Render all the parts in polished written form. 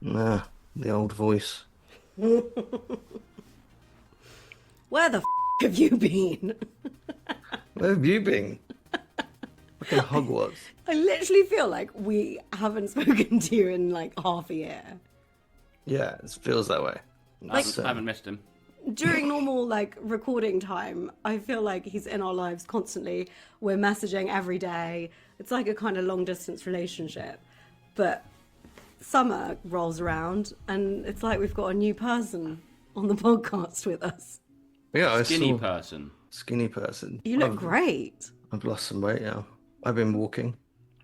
Nah, the old voice. Where the have you been? Where have you been? Fucking Hogwarts. I literally feel like we haven't spoken to you in like half a year. Yeah, it feels that way. I haven't missed him. During normal like recording time, I feel like he's in our lives constantly. We're messaging every day. It's like a kind of long distance relationship. But summer rolls around and it's like we've got a new person on the podcast with us. Yeah, Skinny person. Skinny person. You look great. I've lost some weight now. I've been walking.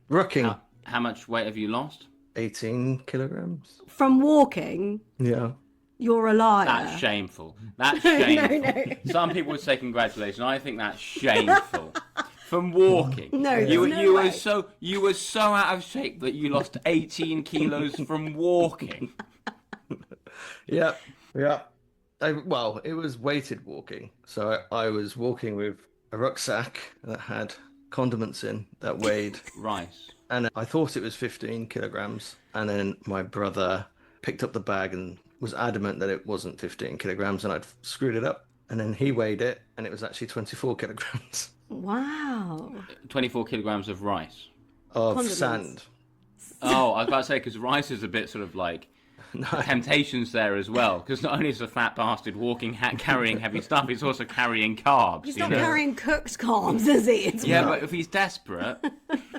Rocking. How much weight have you lost? 18 kilograms. From walking, Yeah. you're a liar. That's shameful. That's shameful. no. Some people would say congratulations. I think that's shameful. From walking. No, you there's no way. were so out of shape that you lost 18 kilos from walking. Yeah. Yeah. Well, it was weighted walking. So I was walking with a rucksack that had condiments in that weighed. Rice. And I thought it was 15 kilograms. And then my brother picked up the bag and was adamant that it wasn't 15 kilograms and I'd screwed it up. And then he weighed it and it was actually 24 kilograms Wow. 24 kilograms of rice. of Condiments. sand. Oh, I was about to say, because rice is a bit sort of like temptations there as well. Because not only is a fat bastard walking, carrying heavy stuff, he's also carrying carbs. He's you not know? carrying cooked carbs, is he? It's Yeah, but if he's desperate,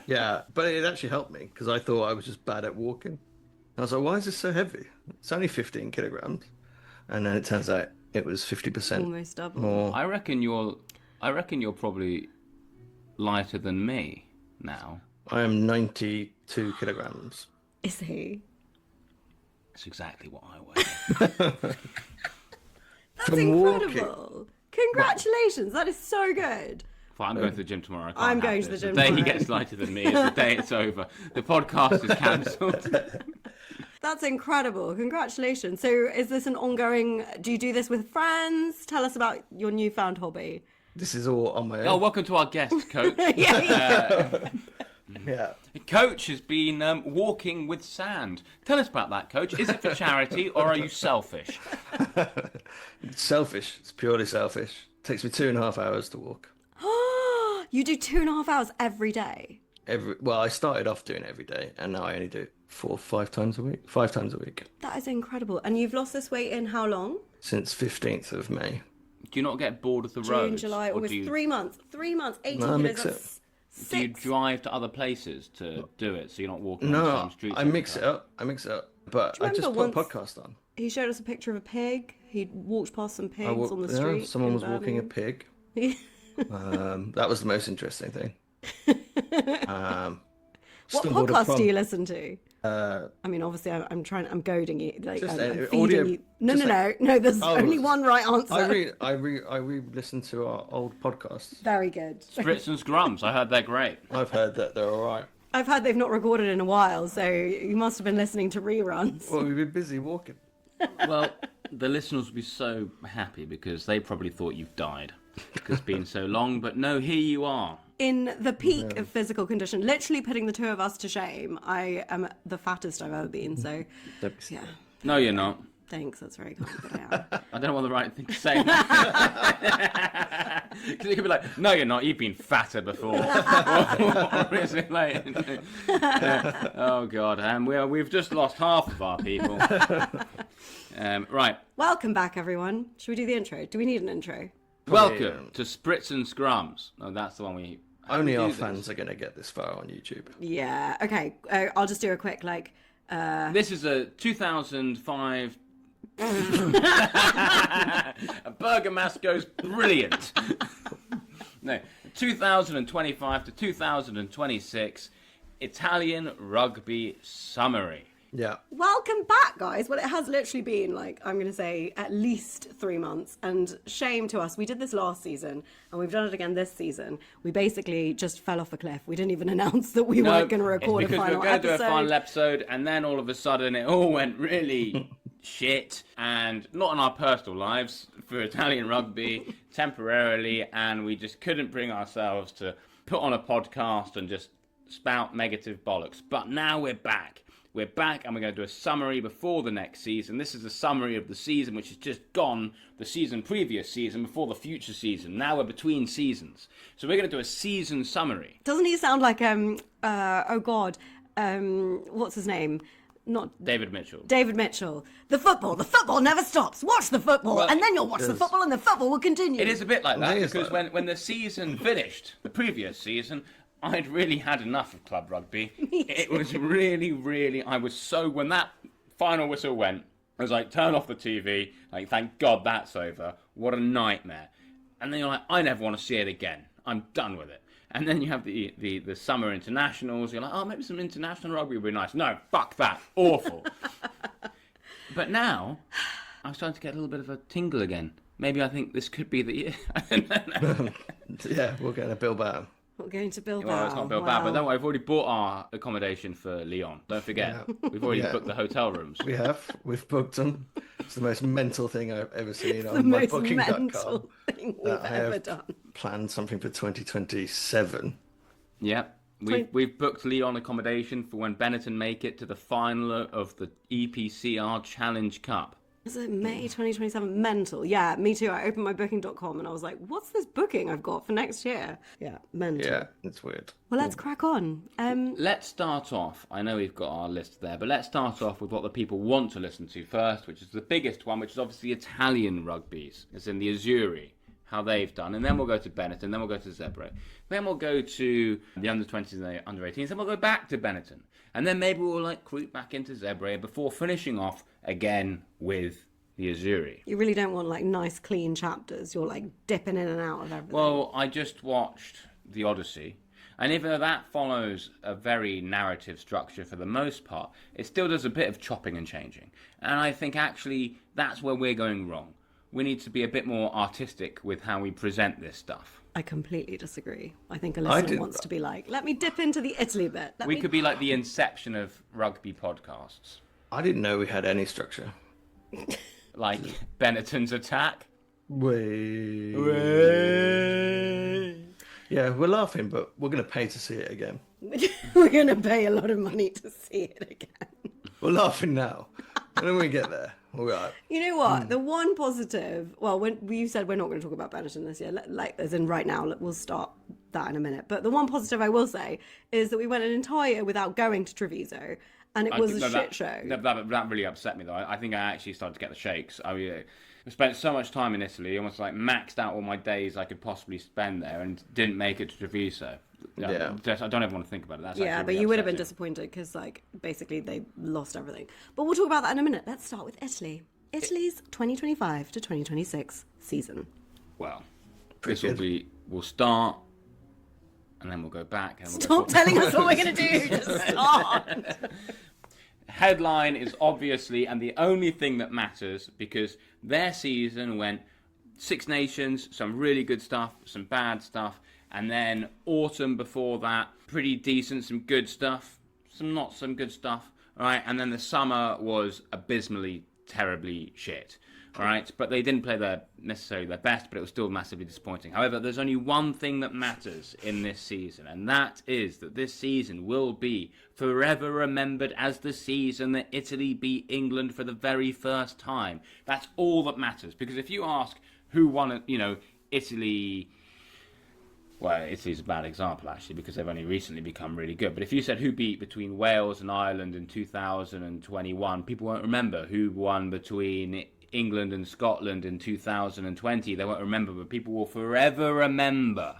Yeah, but it actually helped me because I thought I was just bad at walking. I was like, why is this so heavy? It's only 15 kilograms. And then it turns out it was 50% almost double. more. I reckon you're probably lighter than me now. I am 92 kilograms. Is he? That's exactly what I weigh. That's From incredible. Congratulations. That is so good. Well, I'm going to the gym tomorrow. I can't I'm have going to this. the gym The day he tomorrow. gets lighter than me is the day it's over. The podcast is cancelled. That's incredible. Congratulations. So is this an ongoing, do you do this with friends? Tell us about your newfound hobby. This is all on my Oh, own. welcome to our guest, Coach. Yeah. Coach has been walking with sand. Tell us about that, Coach. Is it for charity or are you selfish? It's selfish. It's purely selfish. It takes me 2.5 hours to walk. You do 2.5 hours every day. Well, I started off doing it every day, and now I only do it 4 or 5 times a week. 5 times a week. That is incredible. And you've lost this weight in how long? Since 15th of May. Do you not get bored of the June, roads? July, or August. do you, 3 months. 3 months. 18 No, I kilos. mix That's do you 6. drive to other places to do it so you're not walking on the No, same streets? I every mix time? it up. I mix it up. But Do you I just remember put a once- podcast on. He showed us a picture of a pig. He walked past some pigs on the Yeah, street. someone in was walking a Birmingham. pig. That was the most interesting thing. What Stumbled podcast upon- do you listen to? I mean, obviously, I'm goading you. Like, Just I'm audio- feeding you. No, just no. There's Oh, only one right answer. I re-listen to our old podcasts. Very good. Spritz and Scrums. I heard they're great. I've heard that they're all right. I've heard they've not recorded in a while, so you must have been listening to reruns. Well, we've been busy walking. Well, the listeners will be so happy because they probably thought you've died because it's been so long. But no, here you are. In the peak of physical condition, literally putting the two of us to shame. I am the fattest I've ever been, so Don't be yeah. No, you're not. Thanks, that's very kind, but I am. I don't know what the right thing to say. Because it could be like, no, you're not. You've been fatter before. Or is it like, oh God, and we've just lost half of our people. Right. Welcome back, everyone. Should we do the intro? Do we need an intro? Welcome to Spritz and Scrums. Oh, that's the one we. how do Only we do our this? fans are going to get this far on YouTube. Yeah. Okay. I'll just do a quick This is a 2005. Burger Mass goes brilliant. No, 2025 to 2026 Italian Rugby summary. Yeah. Welcome back, guys. Well, it has literally been I'm going to say at least 3 months. And shame to us. We did this last season and we've done it again this season. We basically just fell off a cliff. We didn't even announce that we weren't going to record a it's because final we were going to do episode. a final episode, and then all of a sudden it all went really shit, and not in our personal lives for Italian rugby temporarily, and we just couldn't bring ourselves to put on a podcast and just spout negative bollocks. But now we're back. we're back and we're going to do a summary before the next season. This is a summary of the season which has just gone, the previous season, before the future season. Now we're between seasons. So we're going to do a season summary. Doesn't he sound like, what's his name? Not David Mitchell. David Mitchell. The football never stops. Watch the football, and then you'll watch the football, and the football will continue. It is a bit like that, because when the season finished, the previous season, I'd really had enough of club rugby. It was really, when that final whistle went, I was like, turn off the TV, like, thank God that's over. What a nightmare. And then you're like, I never want to see it again. I'm done with it. And then you have the summer internationals. You're like, oh, maybe some international rugby would be nice. No, fuck that. Awful. But now, I'm starting to get a little bit of a tingle again. Maybe I think this could be the year. Yeah, we're going to Bilbao. We're going to Bilbao. Well, it's not Bilbao, but don't worry, I've already bought our accommodation for Lyon. Don't forget, we've already booked the hotel rooms. We have. We've booked them. It's the most mental thing I've ever seen the on my most booking.com. mental thing we've ever done. Planned something for 2027. Yeah. We've booked Lyon accommodation for when Benetton make it to the final of the EPCR Challenge Cup. Is it May 2027? Mental. Yeah, me too. I opened my booking.com and I was like, what's this booking I've got for next year? Yeah, mental. Yeah, it's weird. Well, let's crack on. Let's start off. I know we've got our list there, but let's start off with what the people want to listen to first, which is the biggest one, which is obviously Italian Rugby's. It's in the Azzurri, how they've done. And then we'll go to Benetton, then we'll go to Zebre. Then we'll go to the under-20s and the under-18s, then we'll go back to Benetton. And then maybe we'll creep back into Zebre before finishing off again with the Azzurri. You really don't want nice clean chapters. You're dipping in and out of everything. Well, I just watched The Odyssey. And even though that follows a very narrative structure for the most part, it still does a bit of chopping and changing. And I think actually that's where we're going wrong. We need to be a bit more artistic with how we present this stuff. I completely disagree. I think a listener wants to be let me dip into the Italy bit. We could be like the Inception of rugby podcasts. I didn't know we had any structure. Like Benetton's attack. Way. Yeah, we're laughing, but we're going to pay to see it again. We're going to pay a lot of money to see it again. We're laughing now. And then we get there. We'll be like, you know what? The one positive, well, when you said we're not going to talk about Benetton this year, as in right now, we'll start that in a minute. But the one positive I will say is that we went an entire year without going to Treviso, and it was a shit show. That really upset me, though. I think I actually started to get the shakes. I spent so much time in Italy, almost maxed out all my days I could possibly spend there, and didn't make it to Treviso. I don't ever want to think about it. That's but you would have been disappointed because, basically they lost everything. But we'll talk about that in a minute. Let's start with Italy. Italy's 2025 to 2026 season. Well, we'll start, and then we'll go back. And Stop telling us what we're going to do. Just start. Headline is obviously, and the only thing that matters, because their season went Six Nations, some really good stuff, some bad stuff, and then autumn before that, pretty decent, some good stuff, some not some good stuff, all right? And then the summer was abysmally, terribly shit, all right? But they didn't play necessarily their best, but it was still massively disappointing. However, there's only one thing that matters in this season, and that is that this season will be forever remembered as the season that Italy beat England for the very first time. That's all that matters, because if you ask who won, Italy... Well, Italy's a bad example, actually, because they've only recently become really good. But if you said who beat between Wales and Ireland in 2021, people won't remember. Who won between England and Scotland in 2020, they won't remember. But people will forever remember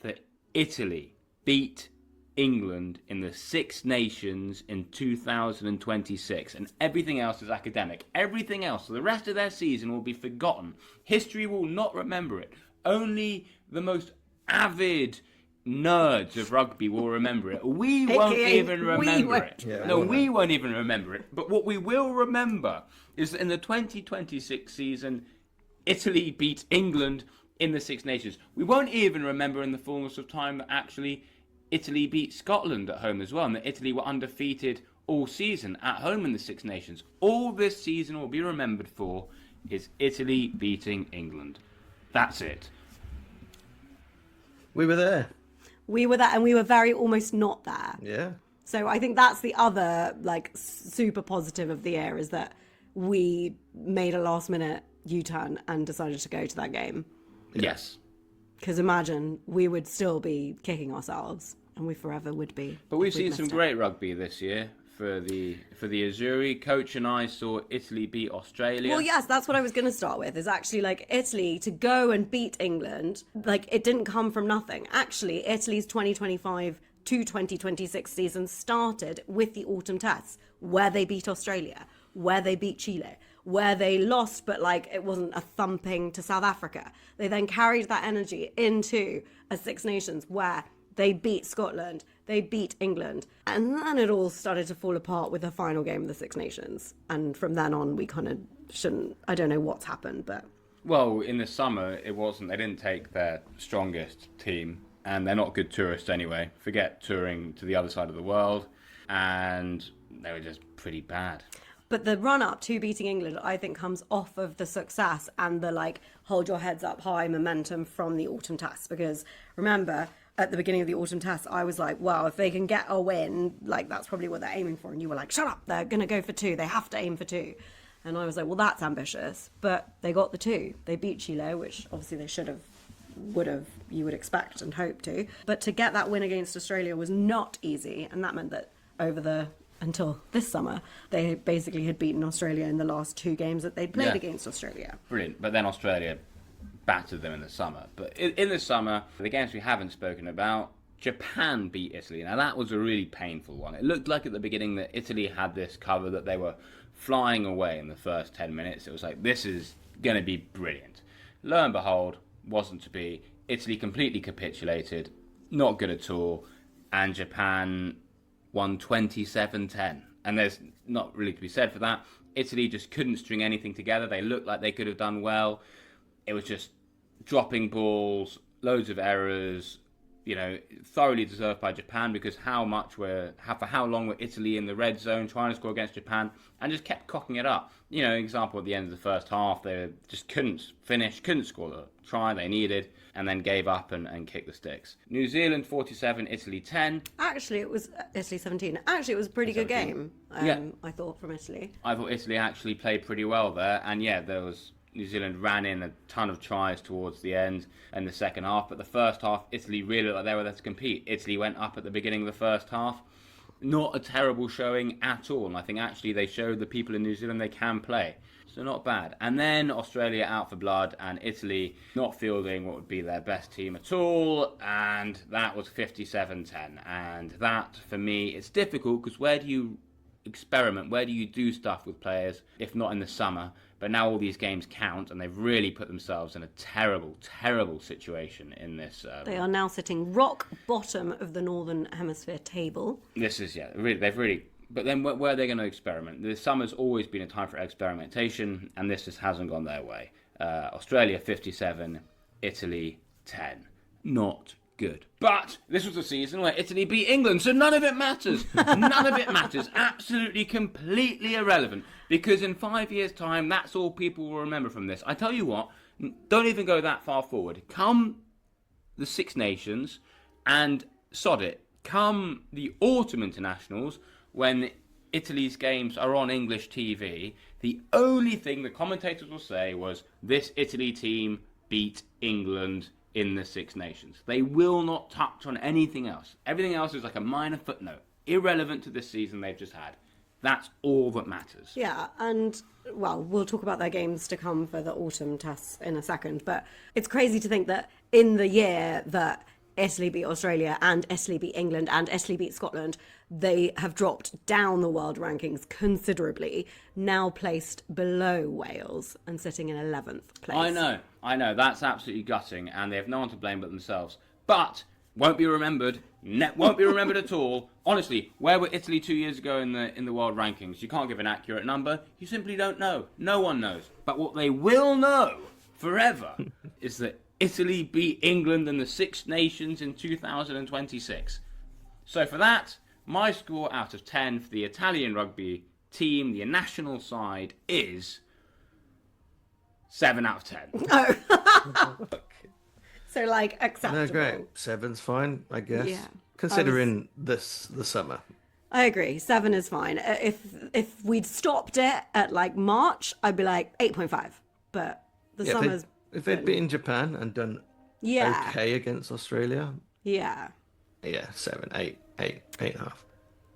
that Italy beat England in the Six Nations in 2026. And everything else is academic. Everything else, so the rest of their season will be forgotten. History will not remember it. Only the most avid nerds of rugby will remember it. We won't even remember it. We won't even remember it. But what we will remember is that in the 2026 season, Italy beat England in the Six Nations. We won't even remember in the fullness of time that actually Italy beat Scotland at home as well, and that Italy were undefeated all season at home in the Six Nations. All this season will be remembered for is Italy beating England. That's it. We were there. We were there, and we were very almost not there. Yeah. So I think that's the other like super positive of the year, is that we made a last minute U-turn and decided to go to that game. Yes. Because imagine we would still be kicking ourselves, and we forever would be. But we've seen some great rugby this year for the Azzurri. Coach and I saw Italy beat Australia. Well, yes, that's what I was going to start with, is actually like Italy to go and beat England. Like, it didn't come from nothing. Actually, Italy's 2025 to 2026 season started with the autumn tests, where they beat Australia, where they beat Chile, where they lost, but like it wasn't a thumping to South Africa. They then carried that energy into a Six Nations where they beat Scotland, they beat England, and then it all started to fall apart with the final game of the Six Nations. And from then on, we kind of shouldn't, I don't know what's happened, but... Well, in the summer, they didn't take their strongest team, and they're not good tourists anyway. Forget touring to the other side of the world, and they were just pretty bad. But the run-up to beating England, I think, comes off of the success and the, like, hold your heads up high momentum from the autumn tests. Because, remember, at the beginning of the autumn tests, I was like, well, if they can get a win, like, that's probably what they're aiming for. And you were like, shut up, they're going to go for 2. They have to aim for 2. And I was like, well, that's ambitious. But they got the 2. They beat Chile, which obviously they should have, would have, you would expect and hope to. But to get that win against Australia was not easy. And that meant that until this summer, they basically had beaten Australia in the last 2 games that they'd played against Australia. Brilliant. But then Australia battered them in the summer. But in the summer, the games we haven't spoken about, Japan beat Italy. Now, that was a really painful one. It looked like at the beginning that Italy had this cover, that they were flying away in the first 10 minutes. It was like, this is going to be brilliant. Lo and behold, wasn't to be. Italy completely capitulated, not good at all, and Japan won 27-10. And there's not really to be said for that. Italy just couldn't string anything together. They looked like they could have done well. It was just dropping balls, loads of errors, thoroughly deserved by Japan, because for how long were Italy in the red zone trying to score against Japan and just kept cocking it up. Example, at the end of the first half, they just couldn't score the try they needed, and then gave up and kicked the sticks. New Zealand 47, Italy 10. Actually, it was Italy 17. Actually, it was a pretty good game, I thought, from Italy. I thought Italy actually played pretty well there, and New Zealand ran in a ton of tries towards the end and the second half, but the first half, Italy really looked like they were there to compete. Italy went up at the beginning of the first half. Not a terrible showing at all, and I think actually they showed the people in New Zealand they can play. So not bad. And then Australia out for blood, and Italy not fielding what would be their best team at all, and that was 57-10. And that, for me, it's difficult, because where do you experiment? Where do you do stuff with players, if not in the summer? But now all these games count, and they've really put themselves in a terrible, terrible situation in this. They are now sitting rock bottom of the Northern Hemisphere table. This is, they've really... But then where are they going to experiment? The summer's always been a time for experimentation, and this just hasn't gone their way. Australia 57, Italy 10. Not good. But this was a season where Italy beat England, so none of it matters. None of it matters. Absolutely, completely irrelevant. Because in 5 years' time, that's all people will remember from this. I tell you what, don't even go that far forward. Come the Six Nations, and sod it. Come the autumn internationals, when Italy's games are on English TV, the only thing the commentators will say was, this Italy team beat England in the Six Nations. They will not touch on anything else. Everything else is like a minor footnote, irrelevant to this season they've just had. That's all that matters. Yeah, and, well, we'll talk about their games to come for the autumn tests in a second, but it's crazy to think that in the year that Italy beat Australia and Italy beat England and Italy beat Scotland, they have dropped down the world rankings considerably, now placed below Wales and sitting in 11th place. I know, that's absolutely gutting, and they have no one to blame but themselves. But won't be remembered, won't be remembered at all. Honestly, where were Italy 2 years ago in the world rankings? You can't give an accurate number. You simply don't know. No one knows. But what they will know forever is that Italy beat England in the Six Nations in 2026. So for that, my score out of 10 for the Italian rugby team, the national side, is 7 out of 10. Oh. So, like, acceptable. No, great. 7's fine, I guess. Yeah. Considering the summer. I agree. 7 is fine. If we'd stopped it at like March, I'd be like 8.5. But the summer's if they'd beaten Japan and done okay against Australia, yeah, 7, 8, 8.5.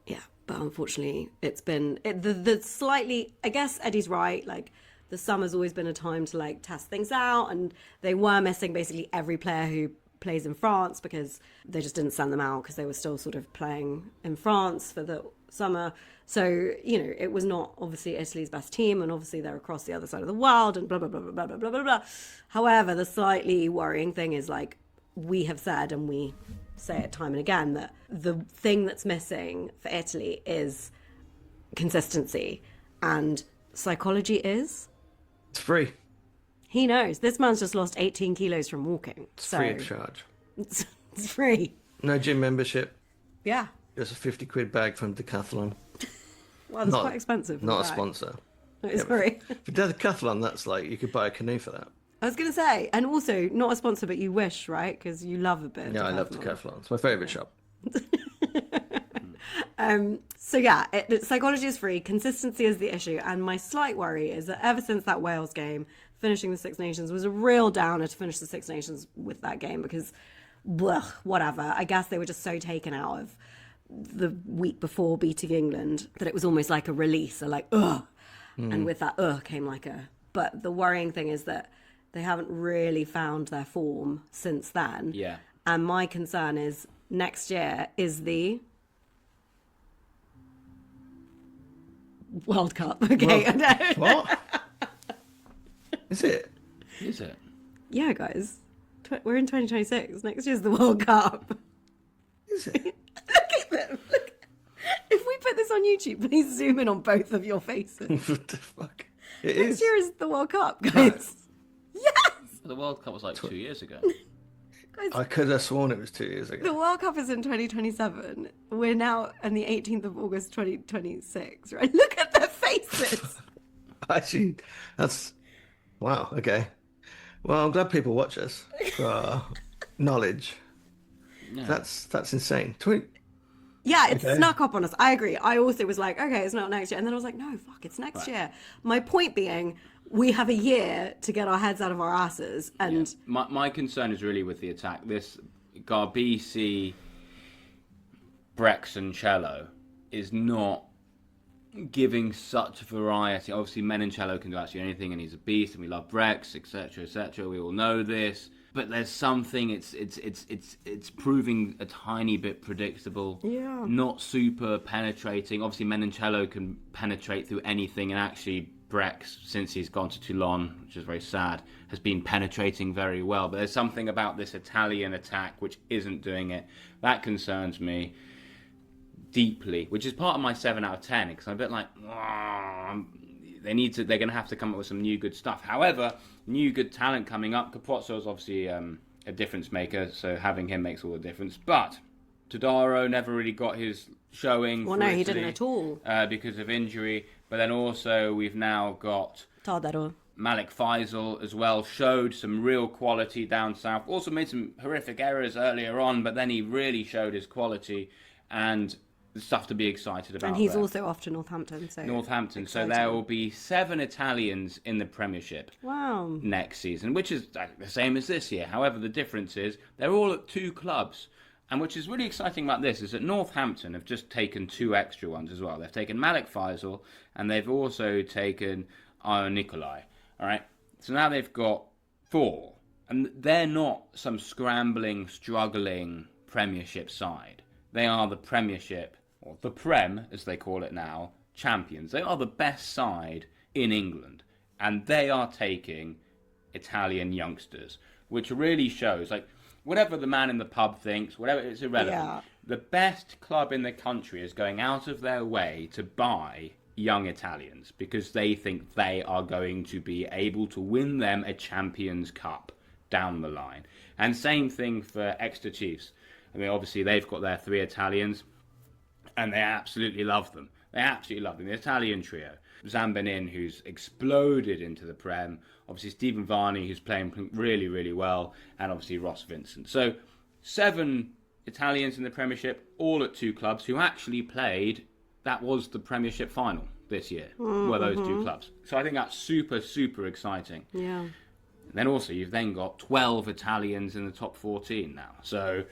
Yeah, but unfortunately, it's been the slightly. I guess Eddie's right. Like the summer's always been a time to like test things out, and they were missing basically every player who plays in France because they just didn't send them out because they were still sort of playing in France for the summer. So, you know, it was not obviously Italy's best team, and obviously they're across the other side of the world and blah, blah, blah, blah, blah, blah, blah, blah. However, the slightly worrying thing is like we have said, and we say it time and again, that the thing that's missing for Italy is consistency, and psychology is. It's free. He knows. This man's just lost 18 kilos from walking. It's free of charge. It's free. No gym membership. Yeah. Just a 50 quid bag from Decathlon. Well, that's quite expensive. Not a sponsor. No, it's free. If you did Decathlon, that's like, you could buy a canoe for that. I was going to say, and also not a sponsor, but you wish, right? Because you love a bit of Yeah, Decathlon. I love Decathlon. It's my favourite shop. So yeah, psychology is free. Consistency is the issue. And my slight worry is that ever since that Wales game, finishing the Six Nations was a real downer to finish the Six Nations with that game because, whatever. I guess they were just so taken out of the week before beating England that it was almost like a release, or like, ugh. And with that, came like a... But the worrying thing is that they haven't really found their form since then. Yeah. And my concern is next year is the World Cup. Okay. What? Is it? Is it? Yeah, guys. We're in 2026. Next year's the World Cup. Is it? Look at them. Look. If we put this on YouTube, please zoom in on both of your faces. What the fuck? It Next is. year is the World Cup, guys. Yes! The World Cup was like 2 years ago. Guys, I could have sworn it was 2 years ago. the World Cup is in 2027. We're now on the 18th of August, 2026, right? Look at their faces. Actually, that's... Wow, okay. Well, I'm glad people watch us for our knowledge. Yeah. That's insane. Yeah, it Okay. snuck up on us. I agree. I also was like, okay, it's not next year. And then I was like, no, fuck, it's next year. My point being, we have a year to get our heads out of our asses. And My concern is really with the attack. This Garbisi, Brex and Cello is not giving such variety. Obviously, Menoncello can do actually anything, and he's a beast, and we love Brex, etc., etc. We all know this, but there's something. It's proving a tiny bit predictable. Yeah. Not super penetrating. Obviously, Menoncello can penetrate through anything, and actually, Brex, since he's gone to Toulon, which is very sad, has been penetrating very well. But there's something about this Italian attack which isn't doing it. That concerns me deeply, which is part of my 7 out of 10, because I'm a bit like, they're going to have to come up with some new good stuff. However, new good talent coming up. Capozzo is obviously a difference maker, so having him makes all the difference. But Todaro never really got his showing. well, for no, he Italy, didn't at all. because of injury. But then also we've now got Tardaro. Malik Faisal as well, showed some real quality down south. Also made some horrific errors earlier on, but then he really showed his quality, and there's stuff to be excited about. And he's there. also off to Northampton. So So there will be 7 Italians in the Premiership wow. next season, which is the same as this year. However, the difference is they're all at 2 clubs. And which is really exciting about this is that Northampton have just taken 2 extra ones as well. They've taken Malik Faisal, and they've also taken Ion Nicolai. All right? So now they've got 4. And they're not some scrambling, struggling Premiership side. They are the Premiership, or the Prem, as they call it now, champions. They are the best side in England. And they are taking Italian youngsters, which really shows, like, whatever the man in the pub thinks, whatever, it's irrelevant. Yeah. The best club in the country is going out of their way to buy young Italians because they think they are going to be able to win them a Champions Cup down the line. And same thing for Exeter Chiefs. I mean, obviously, they've got their 3 Italians, and they absolutely love them. They absolutely love them. The Italian trio. Zambenin, who's exploded into the Prem. Obviously, Stephen Varney, who's playing really, really well. And obviously, Ross Vincent. So, 7 Italians in the Premiership, all at 2 clubs, who actually played that was the Premiership final this year, were those two clubs. So I think that's super, super exciting. Yeah. And then also, you've then got 12 Italians in the top 14 now. So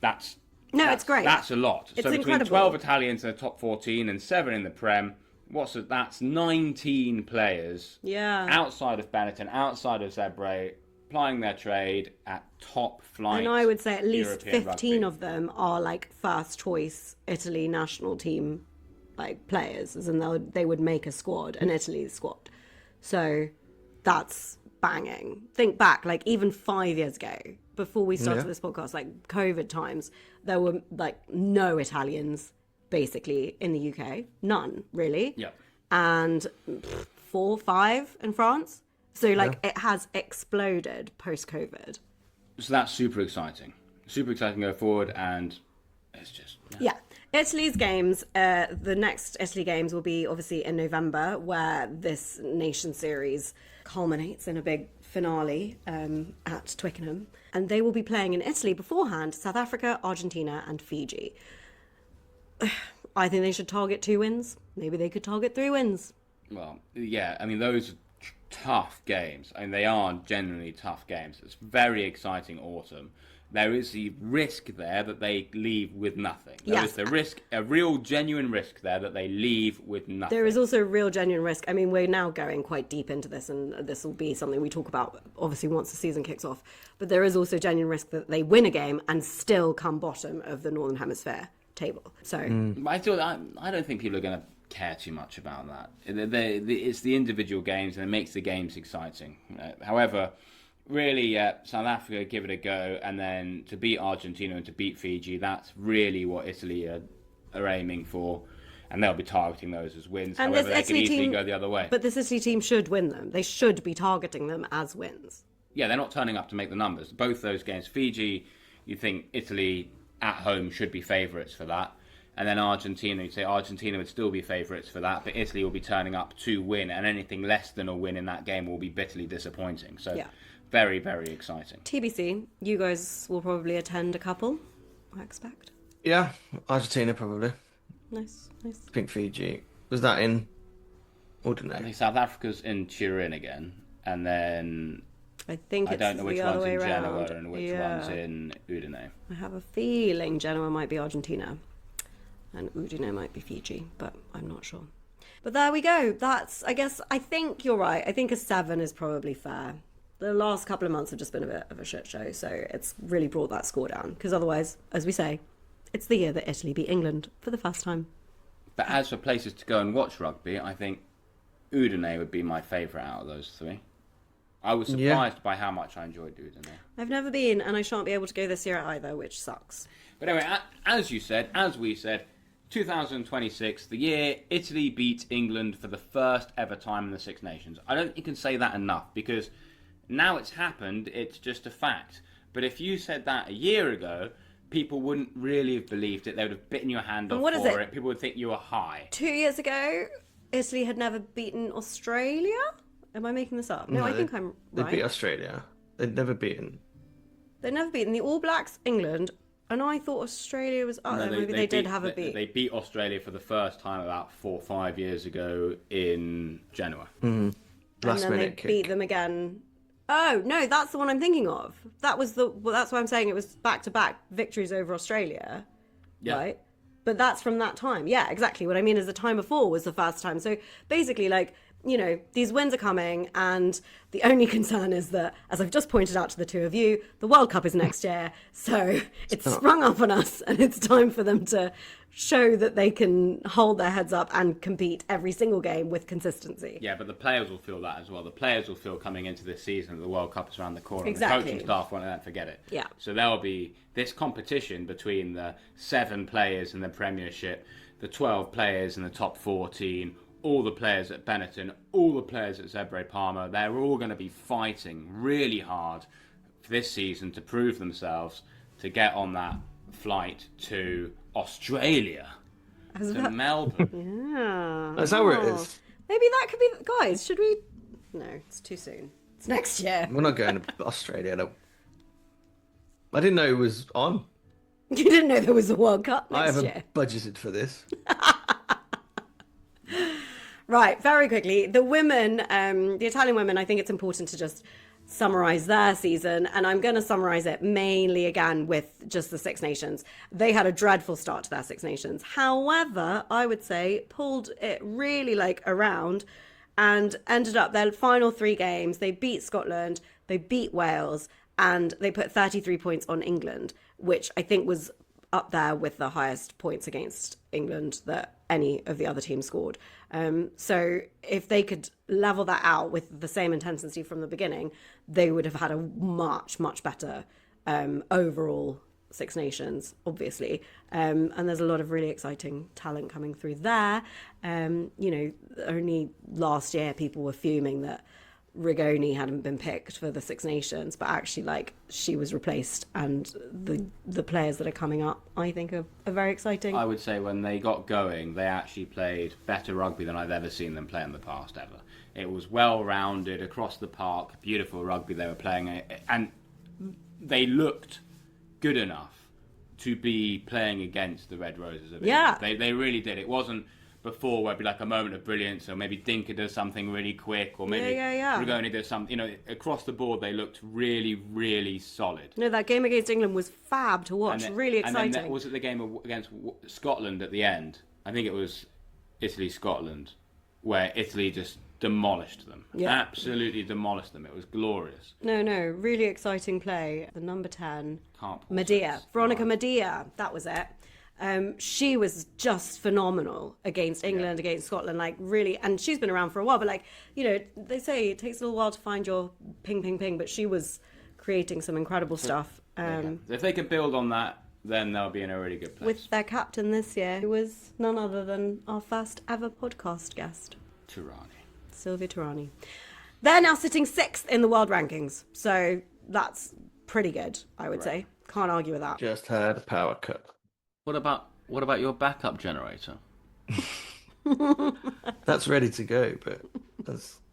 that's it's great. That's a lot. It's so between incredible. 12 Italians in the top 14 and 7 in the Prem, that's 19 players outside of Benetton, outside of Zebre, plying their trade at top flight. And I would say at least European 15 rugby. of them are like first choice Italy national team like players, as in they would make a squad, an Italy squad. So that's banging. Think back, like even 5 years ago, before we started this podcast, like COVID times, there were like no Italians basically in the UK, none really. Yeah. And 4, 5 in France. So like it has exploded post-COVID. So that's super exciting. Super exciting going forward, and it's just... Yeah. Italy's games, the next Italy games will be obviously in November, where this Nation Series culminates in a big finale at Twickenham. And they will be playing in Italy beforehand, South Africa, Argentina and Fiji. I think they should target 2 wins. Maybe they could target 3 wins. Well, yeah, I mean, those are tough games. I mean, they are genuinely tough games. It's very exciting autumn. There is the risk there that they leave with nothing. There is the risk, a real genuine risk there that they leave with nothing. There is also a real genuine risk. I mean, we're now going quite deep into this, and this will be something we talk about, obviously, once the season kicks off. But there is also genuine risk that they win a game and still come bottom of the Northern Hemisphere table. So But I don't think people are going to care too much about that. It's the individual games, and it makes the games exciting. However, really, South Africa, give it a go, and then to beat Argentina and to beat Fiji, that's really what Italy are aiming for, and they'll be targeting those as wins. And However, this they can Italy easily team, go the other way. But this Italy team should win them. They should be targeting them as wins. Yeah, they're not turning up to make the numbers. Both those games, Fiji, you think Italy at home should be favourites for that. And then Argentina, you'd say Argentina would still be favourites for that, but Italy will be turning up to win, and anything less than a win in that game will be bitterly disappointing. So very, very exciting. TBC, you guys will probably attend a couple, I expect. Yeah, Argentina probably. Nice. I think Fiji. Was that in Ordinary? I think South Africa's in Turin again, and then I think I it's don't know which the other one's way in around. Genoa and which one's in Udine. I have a feeling Genoa might be Argentina and Udine might be Fiji, but I'm not sure. But there we go. I think you're right. I think a 7 is probably fair. The last couple of months have just been a bit of a shit show, so it's really brought that score down. Because otherwise, as we say, it's the year that Italy beat England for the first time. But as for places to go and watch rugby, I think Udine would be my favourite out of those 3. I was surprised by how much I enjoyed Udine. I've never been, and I shan't be able to go this year either, which sucks. But anyway, as we said, 2026, the year Italy beat England for the first ever time in the Six Nations. I don't think you can say that enough, because now it's happened, it's just a fact. But if you said that a year ago, people wouldn't really have believed it. They would have bitten your hand off for it. People would think you were high. 2 years ago, Italy had never beaten Australia? Am I making this up? No, I think I'm right. They beat Australia. They'd never beaten. They'd never beaten the All Blacks, England, and I thought Australia was... Oh, No, maybe they did have a beat. They beat Australia for the first time about 4 or 5 years ago in Genoa. And then they beat them again. Oh, no, that's the one I'm thinking of. That's why I'm saying it was back-to-back victories over Australia, right? But that's from that time. Yeah, exactly. What I mean is the time before was the first time. So basically, like, you know, these wins are coming, and the only concern is that, as I've just pointed out to the two of you, the World Cup is next year, so it's sprung up on us, and it's time for them to show that they can hold their heads up and compete every single game with consistency. Yeah, but the players will feel that as well. The players will feel coming into this season that the World Cup is around the corner. Exactly. And the coaching staff won't forget it. Yeah. So there will be this competition between the 7 players in the Premiership, the 12 players in the top 14, all the players at Benetton, all the players at Zebre Parma. They're all going to be fighting really hard for this season to prove themselves, to get on that flight to Australia, to Melbourne. Yeah. That's how it is. Maybe that could be... Guys, should we... No, it's too soon. It's next year. We're not going to Australia, no. I didn't know it was on. You didn't know there was a World Cup I next haven't year? budgeted for this. Right, very quickly. The women, the Italian women, I think it's important to just summarise their season. And I'm going to summarise it mainly again with just the Six Nations. They had a dreadful start to their Six Nations. However, I would say pulled it really around and ended up their final 3 games. They beat Scotland, they beat Wales, and they put 33 points on England, which I think was up there with the highest points against England that any of the other teams scored. So if they could level that out with the same intensity from the beginning, they would have had a much, much better overall Six Nations, obviously. And there's a lot of really exciting talent coming through there. Only last year people were fuming that Rigoni hadn't been picked for the Six Nations, but actually she was replaced, and the players that are coming up I think are very exciting. I would say when they got going, they actually played better rugby than I've ever seen them play in the past ever. It was well rounded across the park, beautiful rugby they were playing, and they looked good enough to be playing against the Red Roses of England. They really did. It wasn't before where it'd be like a moment of brilliance, or maybe Dinka does something really quick, or maybe Rigoni does something. Across the board they looked really, really solid. No, that game against England was fab to watch. Really exciting. And then was it the game against Scotland at the end? I think it was Italy-Scotland, where Italy just demolished them. Absolutely demolished them. It was glorious. No, really exciting play. The number 10, Medea, Veronica Medea, that was it. She was just phenomenal against England, against Scotland, really, and she's been around for a while, but they say it takes a little while to find your ping, but she was creating some incredible stuff. If they can build on that, then they'll be in a really good place. With their captain this year, who was none other than our first ever podcast guest. Sylvia Turani. They're now sitting 6th in the world rankings, so that's pretty good, I would say. Can't argue with that. Just had a power cut. What about your backup generator? That's ready to go, but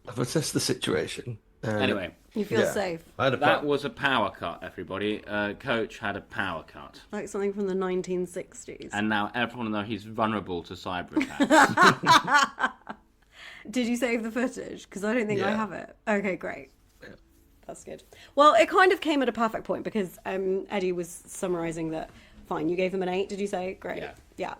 I've assessed the situation. Anyway, you feel safe. That was a power cut, everybody. Coach had a power cut. Like something from the 1960s. And now everyone knows he's vulnerable to cyber attacks. Did you save the footage? Because I don't think I have it. Okay, great. Yeah. That's good. Well, it kind of came at a perfect point because Eddie was summarising that. Fine, you gave them an 8, did you say? Great. Yeah.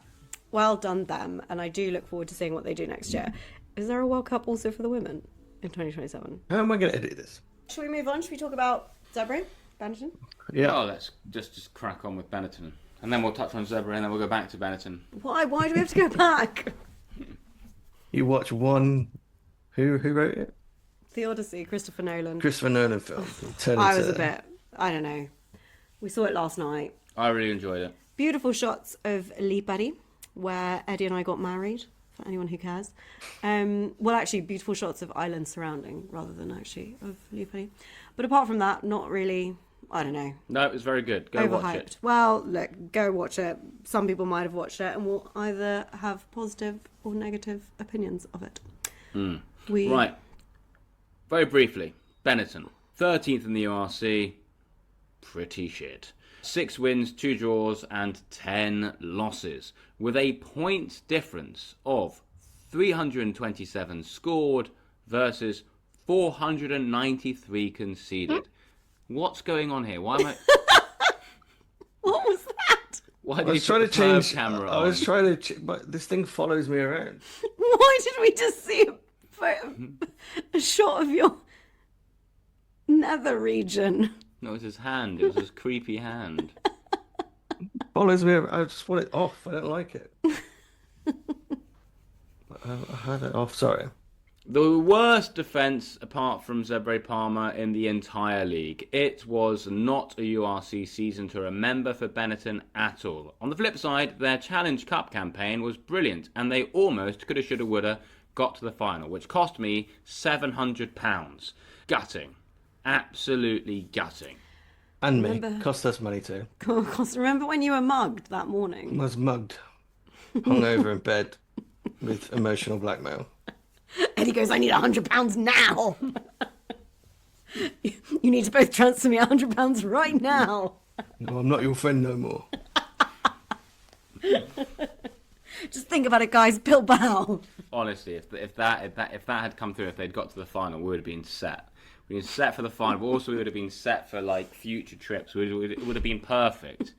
Well done them, and I do look forward to seeing what they do next year. Is there a World Cup also for the women in 2027? How am I going to edit this? Shall we move on? Should we talk about Zebre, Benetton? Yeah. Oh, let's just crack on with Benetton. And then we'll touch on Zebre, and then we'll go back to Benetton. Why do we have to go back? You watch one... Who wrote it? The Odyssey, Christopher Nolan film. I was a bit... I don't know. We saw it last night. I really enjoyed it. Beautiful shots of Lipari, where Eddie and I got married, for anyone who cares. Actually, beautiful shots of islands surrounding, rather than actually of Lipari. But apart from that, not really, I don't know. No, it was very good. Go watch it. Well, look, go watch it. Some people might have watched it and will either have positive or negative opinions of it. Right. Very briefly, Benetton, 13th in the URC, pretty shit. 6 wins, 2 draws, and 10 losses, with a point difference of 327 scored versus 493 conceded. What's going on here? Why am I... What was that? Why did you put the change camera on? I was trying to... But this thing follows me around. Why did we just see a shot of your nether region? No, it was his hand. It was his creepy hand. Follows me around. I just want it off. I don't like it. I had it off. Sorry. The worst defence, apart from Zebre Parma, in the entire league. It was not a URC season to remember for Benetton at all. On the flip side, their Challenge Cup campaign was brilliant, and they almost coulda, shoulda, woulda got to the final, which cost me £700. Gutting. Absolutely gutting. And me. Cost us money too. Remember when you were mugged that morning? I was mugged. Hung over in bed with emotional blackmail. Eddie goes, I need £100 now. You need to both transfer me £100 right now. No, I'm not your friend no more. Just think about it, guys. Bilbao. Honestly, if that had come through, if they'd got to the final, we would have been set. We'd been set for the final, but also we would have been set for like future trips. It would have been perfect.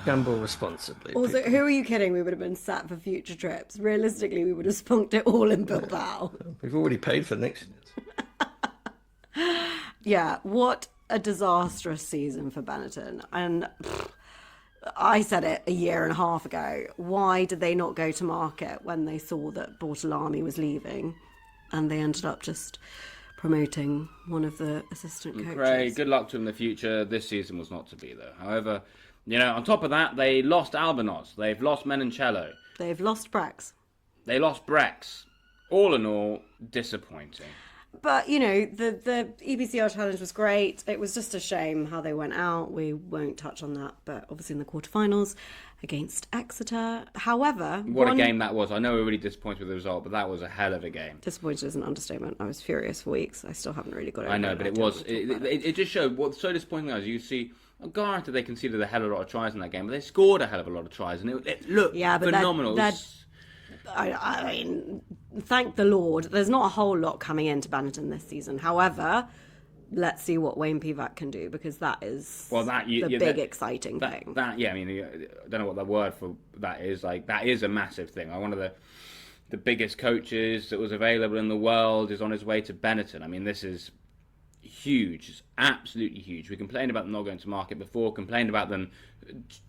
Gamble responsibly. Also, people. who are you kidding? We would have been sat for future trips. Realistically, we would have spunked it all in Bilbao. We've already paid for next year's. Yeah, what a disastrous season for Benetton. And I said it a year and a half ago. Why did they not go to market when they saw that Bortolami was leaving? And they ended up just promoting one of the assistant coaches. Great, good luck to them in the future. This season was not to be, though. However, on top of that, they lost Albanos. They've lost Menoncello. They've lost Brex. They lost Brex. All in all, disappointing. But, the EPCR challenge was great. It was just a shame how they went out. We won't touch on that. But obviously in the quarterfinals against Exeter. However... What a game that was. I know we're really disappointed with the result, but that was a hell of a game. Disappointed is an understatement. I was furious for weeks. I still haven't really got it. I know, but it was... It just showed what's so disappointing was you see... Granted, they conceded a hell of a lot of tries in that game, but they scored a hell of a lot of tries, and it looked phenomenal. I mean, thank the Lord. There's not a whole lot coming into Benetton this season. However, let's see what Wayne Pivac can do, because that is exciting thing. I don't know what the word for that is. Like, that is a massive thing. One of the biggest coaches that was available in the world is on his way to Benetton. I mean, this is huge. It's absolutely huge. We complained about them not going to market before, complained about them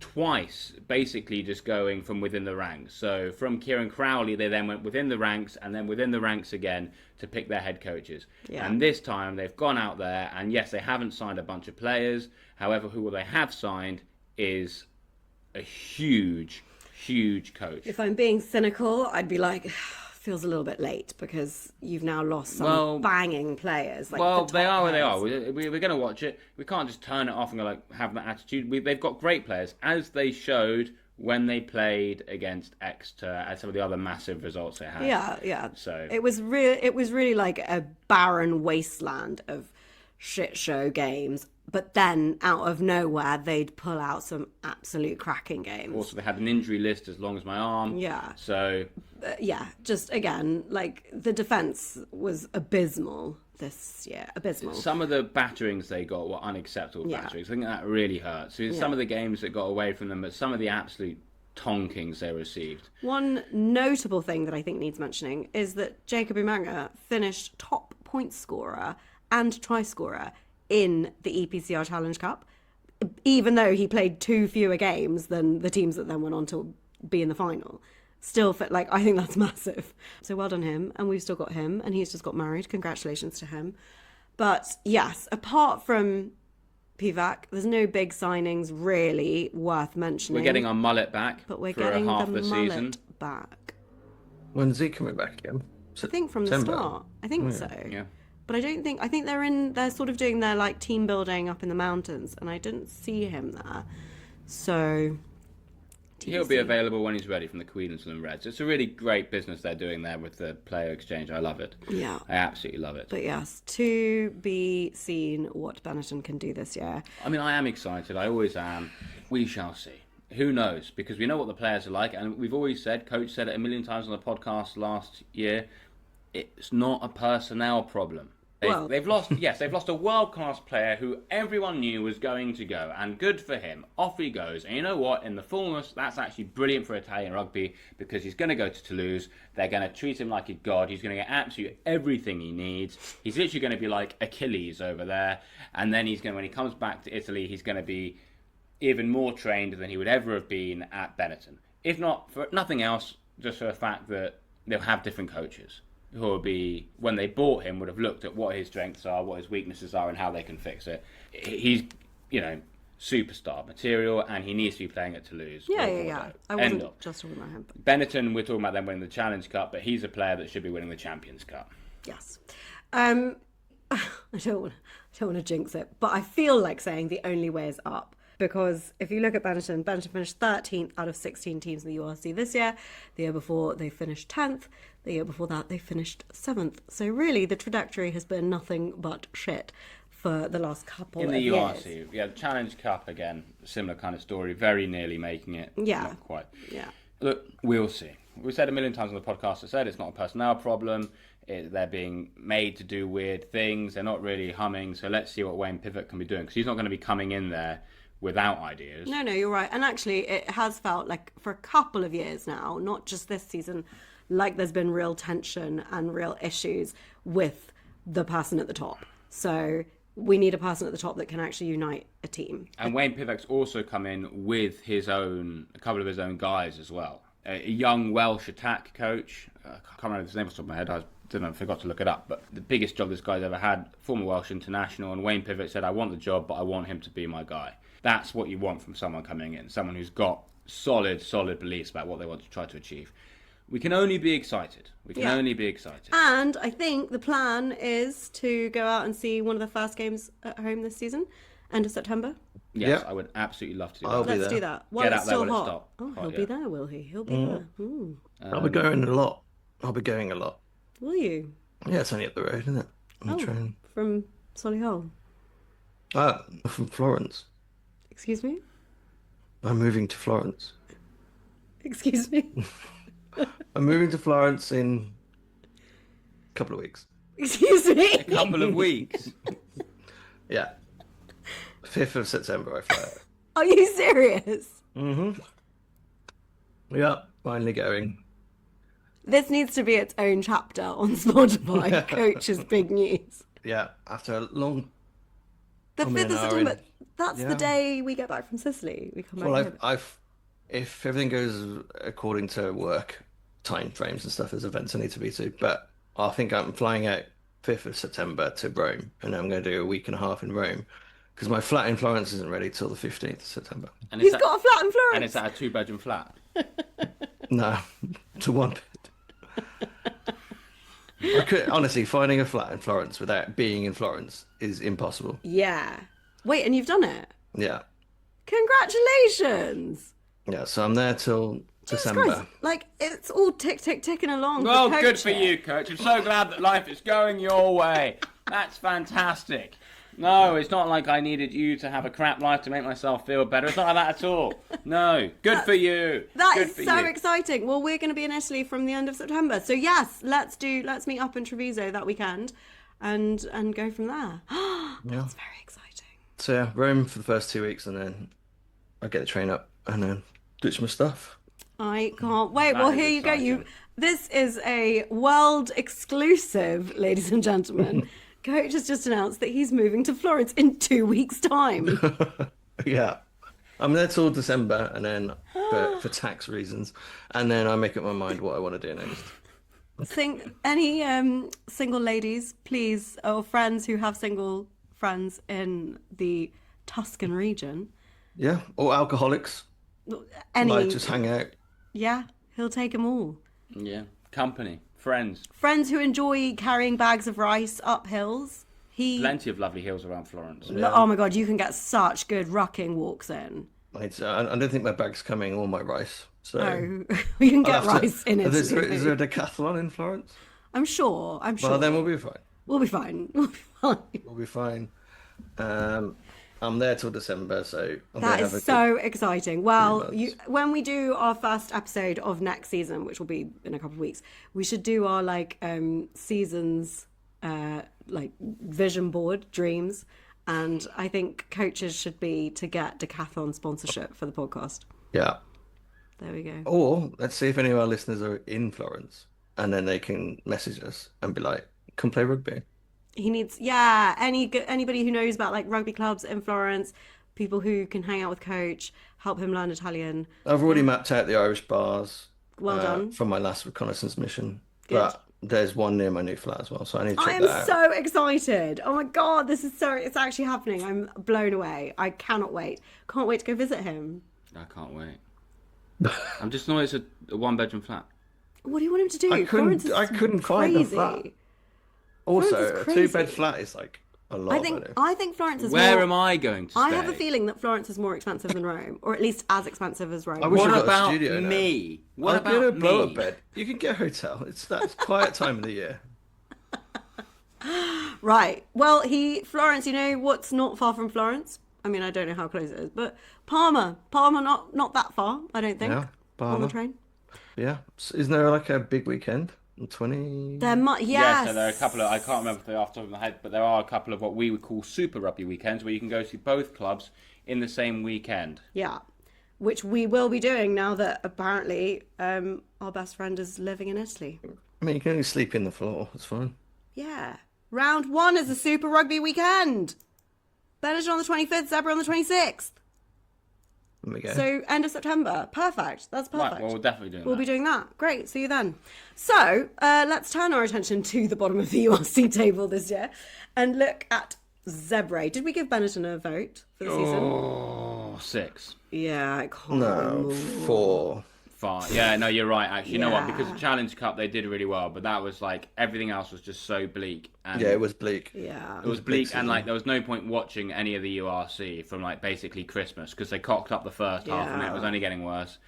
twice, basically just going from within the ranks. So from Kieran Crowley, they then went within the ranks, and then within the ranks again to pick their head coaches. Yeah. And this time they've gone out there, and yes, they haven't signed a bunch of players. However, who they have signed is a huge coach. If I'm being cynical, I'd be like... feels a little bit late, because you've now lost some banging players. They are where they are. We're going to watch it. We can't just turn it off and go have that attitude. They've got great players, as they showed when they played against Exeter and some of the other massive results they had. Yeah. So it was really like a barren wasteland of shit show games. But then, out of nowhere, they'd pull out some absolute cracking games. Also, they had an injury list as long as my arm. Yeah. So... just again, the defence was abysmal this year. Abysmal. Some of the batterings they got were unacceptable batterings. I think that really hurt. So some of the games that got away from them, but some of the absolute tonkings they received. One notable thing that I think needs mentioning is that Jacob Umanga finished top point scorer and try scorer in the EPCR Challenge Cup, even though he played 2 fewer games than the teams that then went on to be in the final. Still, I think that's massive. So well done him, and we've still got him, and he's just got married. Congratulations to him. But yes, apart from Pivac, there's no big signings really worth mentioning. We're getting our mullet back, but we're for getting half the the mullet season back. When's he coming back again? I think from the start. I think so. Yeah. But I think they're sort of doing their team building up in the mountains, and I didn't see him there. So he'll be available when he's ready from the Queensland Reds. It's a really great business they're doing there with the player exchange. I love it. Yeah. I absolutely love it. But yes, to be seen what Benetton can do this year. I mean, I am excited. I always am. We shall see. Who knows? Because we know what the players are like, and we've always said, Coach said it a million times on the podcast last year, it's not a personnel problem. They've lost a world-class player who everyone knew was going to go, and good for him. Off he goes. And you know what? In the fullness, that's actually brilliant for Italian rugby, because he's going to go to Toulouse. They're going to treat him like a god. He's going to get absolutely everything he needs. He's literally going to be like Achilles over there. And then when he comes back to Italy, he's going to be even more trained than he would ever have been at Benetton. If not for nothing else, just for the fact that they'll have different coaches who will be, when they bought him, would have looked at what his strengths are, what his weaknesses are, and how they can fix it. He's, superstar material, and he needs to be playing at Toulouse. Yeah. I wasn't just talking about him. Benetton, we're talking about them winning the Challenge Cup, but he's a player that should be winning the Champions Cup. Yes. I don't want to jinx it, but I feel like saying the only way is up. Because if you look at Benetton finished 13th out of 16 teams in the URC this year. The year before, they finished 10th. The year before that, they finished 7th. So really, the trajectory has been nothing but shit for the last couple of years. In the URC, the Challenge Cup, again, similar kind of story, very nearly making it. Yeah. Not quite. Yeah. Look, we'll see. We've said a million times on the podcast, I said it's not a personnel problem. They're being made to do weird things. They're not really humming. So let's see what Wayne Pivac can be doing, because he's not going to be coming in there without ideas. No, you're right. And actually, it has felt like for a couple of years now, not just this season, like there's been real tension and real issues with the person at the top. So we need a person at the top that can actually unite a team. And Wayne Pivac's also come in with a couple of his own guys as well. A young Welsh attack coach. I can't remember his name off the top of my head. I forgot to look it up. But the biggest job this guy's ever had, former Welsh international. And Wayne Pivac said, I want the job, but I want him to be my guy. That's what you want from someone coming in. Someone who's got solid beliefs about what they want to try to achieve. We can only be excited. Only be excited. And I think the plan is to go out and see one of the first games at home this season, end of September. Yes, Yep. I would absolutely love to do that. I'll be Let's there. do that. While Get it's out there still while it's hot. hot, He'll yeah. be there, will he? He'll be there. Ooh. I'll be going a lot. I'll be going a lot. Will you? Yeah, it's only up the road, isn't it? On the train. From Solihull. From Florence. Excuse me? I'm moving to Florence. Excuse me? I'm moving to Florence in a couple of weeks. Excuse me? A couple of weeks. Yeah. 5th of September, I fly out. Are you serious? Yeah, finally going. This needs to be its own chapter on Spotify. Coach's big news. Yeah, after a long... The I'm in 5th of an hour September. in. That's Yeah. the day we get back from Sicily. We come back Well, here. if everything goes according to work time frames and stuff, there's events I need to be to. But I think I'm flying out 5th of September to Rome, and I'm going to do a week and a half in Rome, because my flat in Florence isn't ready till the 15th of September. And He's got a flat in Florence. And it's at a 2-bedroom flat. No, to one bed. I could, honestly, finding a flat in Florence without being in Florence is impossible. Yeah. Wait, and you've done it? Yeah. Congratulations. Yeah, so I'm there till December. Christ. Like, it's all ticking along. Well, for good for coaching. you, Coach. I'm so glad that life is going your way. That's fantastic. No, it's not like I needed you to have a crap life to make myself feel better. It's not like that at all. No, good for you. That Good is for so you. exciting. Well, we're going to be in Italy from the end of September. So yes, let's meet up in Treviso that weekend and go from there. Yeah. That's very exciting. So yeah, Rome for the first 2 weeks, and then I get the train up and then ditch my stuff. I can't wait. That Well, is here you go. exciting. This is a world exclusive, ladies and gentlemen. Coach has just announced that he's moving to Florence in 2 weeks' time. Yeah. I'm there till December, and then for tax reasons, and then I make up my mind what I want to do next. Any single ladies, please, or friends who have single friends in the Tuscan region. Yeah, or alcoholics, Any, like just hang out. yeah, he'll take them all. Yeah, company, friends. Friends who enjoy carrying bags of rice up hills. Plenty of lovely hills around Florence. Oh my God, you can get such good rucking walks in. I don't think my bag's coming or my rice. So Oh, we can get I'll have to- rice in it. Is there a decathlon in Florence? I'm sure. Well, then we'll be fine. We'll be fine. We'll be fine. We'll be fine. I'm there till December, so I'm That gonna have is a so exciting. Well, 3 months. when we do our first episode of next season, which will be in a couple of weeks, we should do our seasons vision board dreams, and I think coaches should be to get decathlon sponsorship for the podcast. Yeah. There we go. Or let's see if any of our listeners are in Florence, and then they can message us and be like, "Come play rugby." He needs, anybody who knows about like rugby clubs in Florence, people who can hang out with coach, help him learn Italian. I've already mapped out the Irish bars. Well done. From my last reconnaissance mission. Good. But there's one near my new flat as well, so I need to I check am that out. so excited. Oh my God, it's actually happening. I'm blown away. I cannot wait. Can't wait to go visit him. I can't wait. I'm just annoyed it's a 1-bedroom flat. What do you want him to do? I Florence is couldn't find a crazy. flat. Also, Florence is a crazy. 2-bed flat is like a lot of money. I think Florence is Where more... am I going to stay? I have a feeling that Florence is more expensive than Rome, or at least as expensive as Rome. I wish What I got a about studio now. me? What I'll about get a blow-up me? bed. You can get a hotel. It's that quiet time of the year. Right. Well, Florence, you know what's not far from Florence? I mean, I don't know how close it is, but Parma. Parma, not that far, I don't think. Yeah, On Parma. the train. Yeah. Isn't there like a big weekend? 20? There might, Yeah, yes. so there are a couple of, I can't remember off the top of my head, but there are a couple of what we would call Super Rugby weekends where you can go see both clubs in the same weekend. Yeah, which we will be doing now that apparently our best friend is living in Italy. I mean, you can only sleep in the floor. It's fine. Yeah. Round 1 is a Super Rugby weekend. Benetton on the 25th, Zebre on the 26th. There we go. So end of September. Perfect. That's perfect. Right, well, we're definitely doing We'll that. be doing that. Great. See you then. So let's turn our attention to the bottom of the URC table this year and look at Zebre. Did we give Benetton a vote for the season? Oh, 6. Yeah, I can't No, remember. 4. 5. Yeah, no, you're right, actually. You know what? Yeah. Because the Challenge Cup, they did really well, but that was like, everything else was just so bleak. And Yeah, it was bleak. Yeah. It was bleak bleak, and like there was no point watching any of the URC from like basically Christmas because they cocked up the first half and it was only getting worse.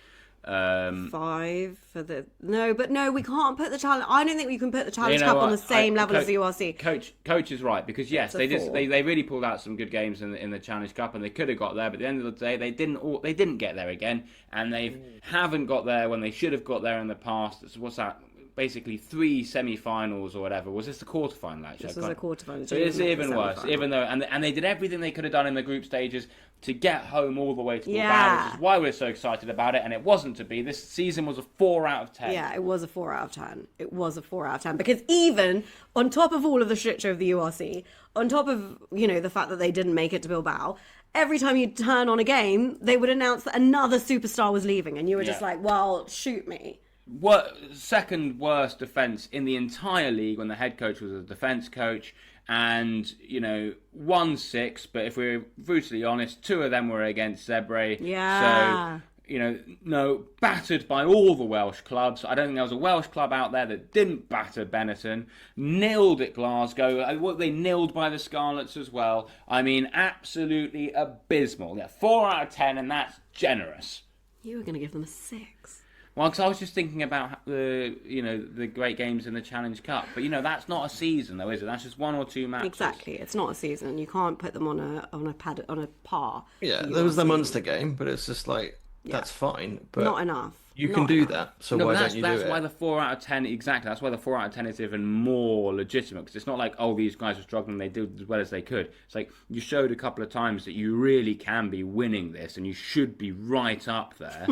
5 for the no, we can't put the challenge. I don't think we can put the Challenge You know Cup on what? the same level as the URC. Coach is right because yes, It's a they did. 4. They really pulled out some good games in the Challenge Cup and they could have got there, but at the end of the day, they didn't get there again, and they haven't got there when they should have got there in the past. So what's that? Basically 3 semi-finals or whatever. Was this the quarterfinal actually? This was a quarterfinal. So it's even the worse, semi-final. even though and they did everything they could have done in the group stages to get home all the way to the Yeah. bow, which is why we're so excited about it. And it wasn't to be. This season was a 4 out of 10. Yeah, it was a 4 out of 10. It was a 4 out of 10 because even on top of all of the shit show of the URC, on top of the fact that they didn't make it to Bilbao, every time you turn on a game, they would announce that another superstar was leaving, and you were just Yeah. like, "Well, shoot me." Second worst defence in the entire league when the head coach was a defence coach, and won 6. But if we're brutally honest, 2 of them were against Zebre. Yeah. So battered by all the Welsh clubs. I don't think there was a Welsh club out there that didn't batter Benetton. Nilled at Glasgow. They nilled by the Scarlets as well. I mean, absolutely abysmal. Yeah, 4 out of 10, and that's generous. You were going to give them a 6. Well, because I was just thinking about the great games in the Challenge Cup, but that's not a season though, is it? That's just 1 or 2 matches. Exactly, it's not a season. You can't put them on a par. Yeah, for there was the URC. Munster game, but it's just like, that's fine. But Not enough. you Not can do enough. that, so No, why but don't you do that's it? why the 4 out of 10 exactly. That's why the 4 out of 10 is even more legitimate because it's not like these guys are struggling. They did as well as they could. It's like you showed a couple of times that you really can be winning this, and you should be right up there.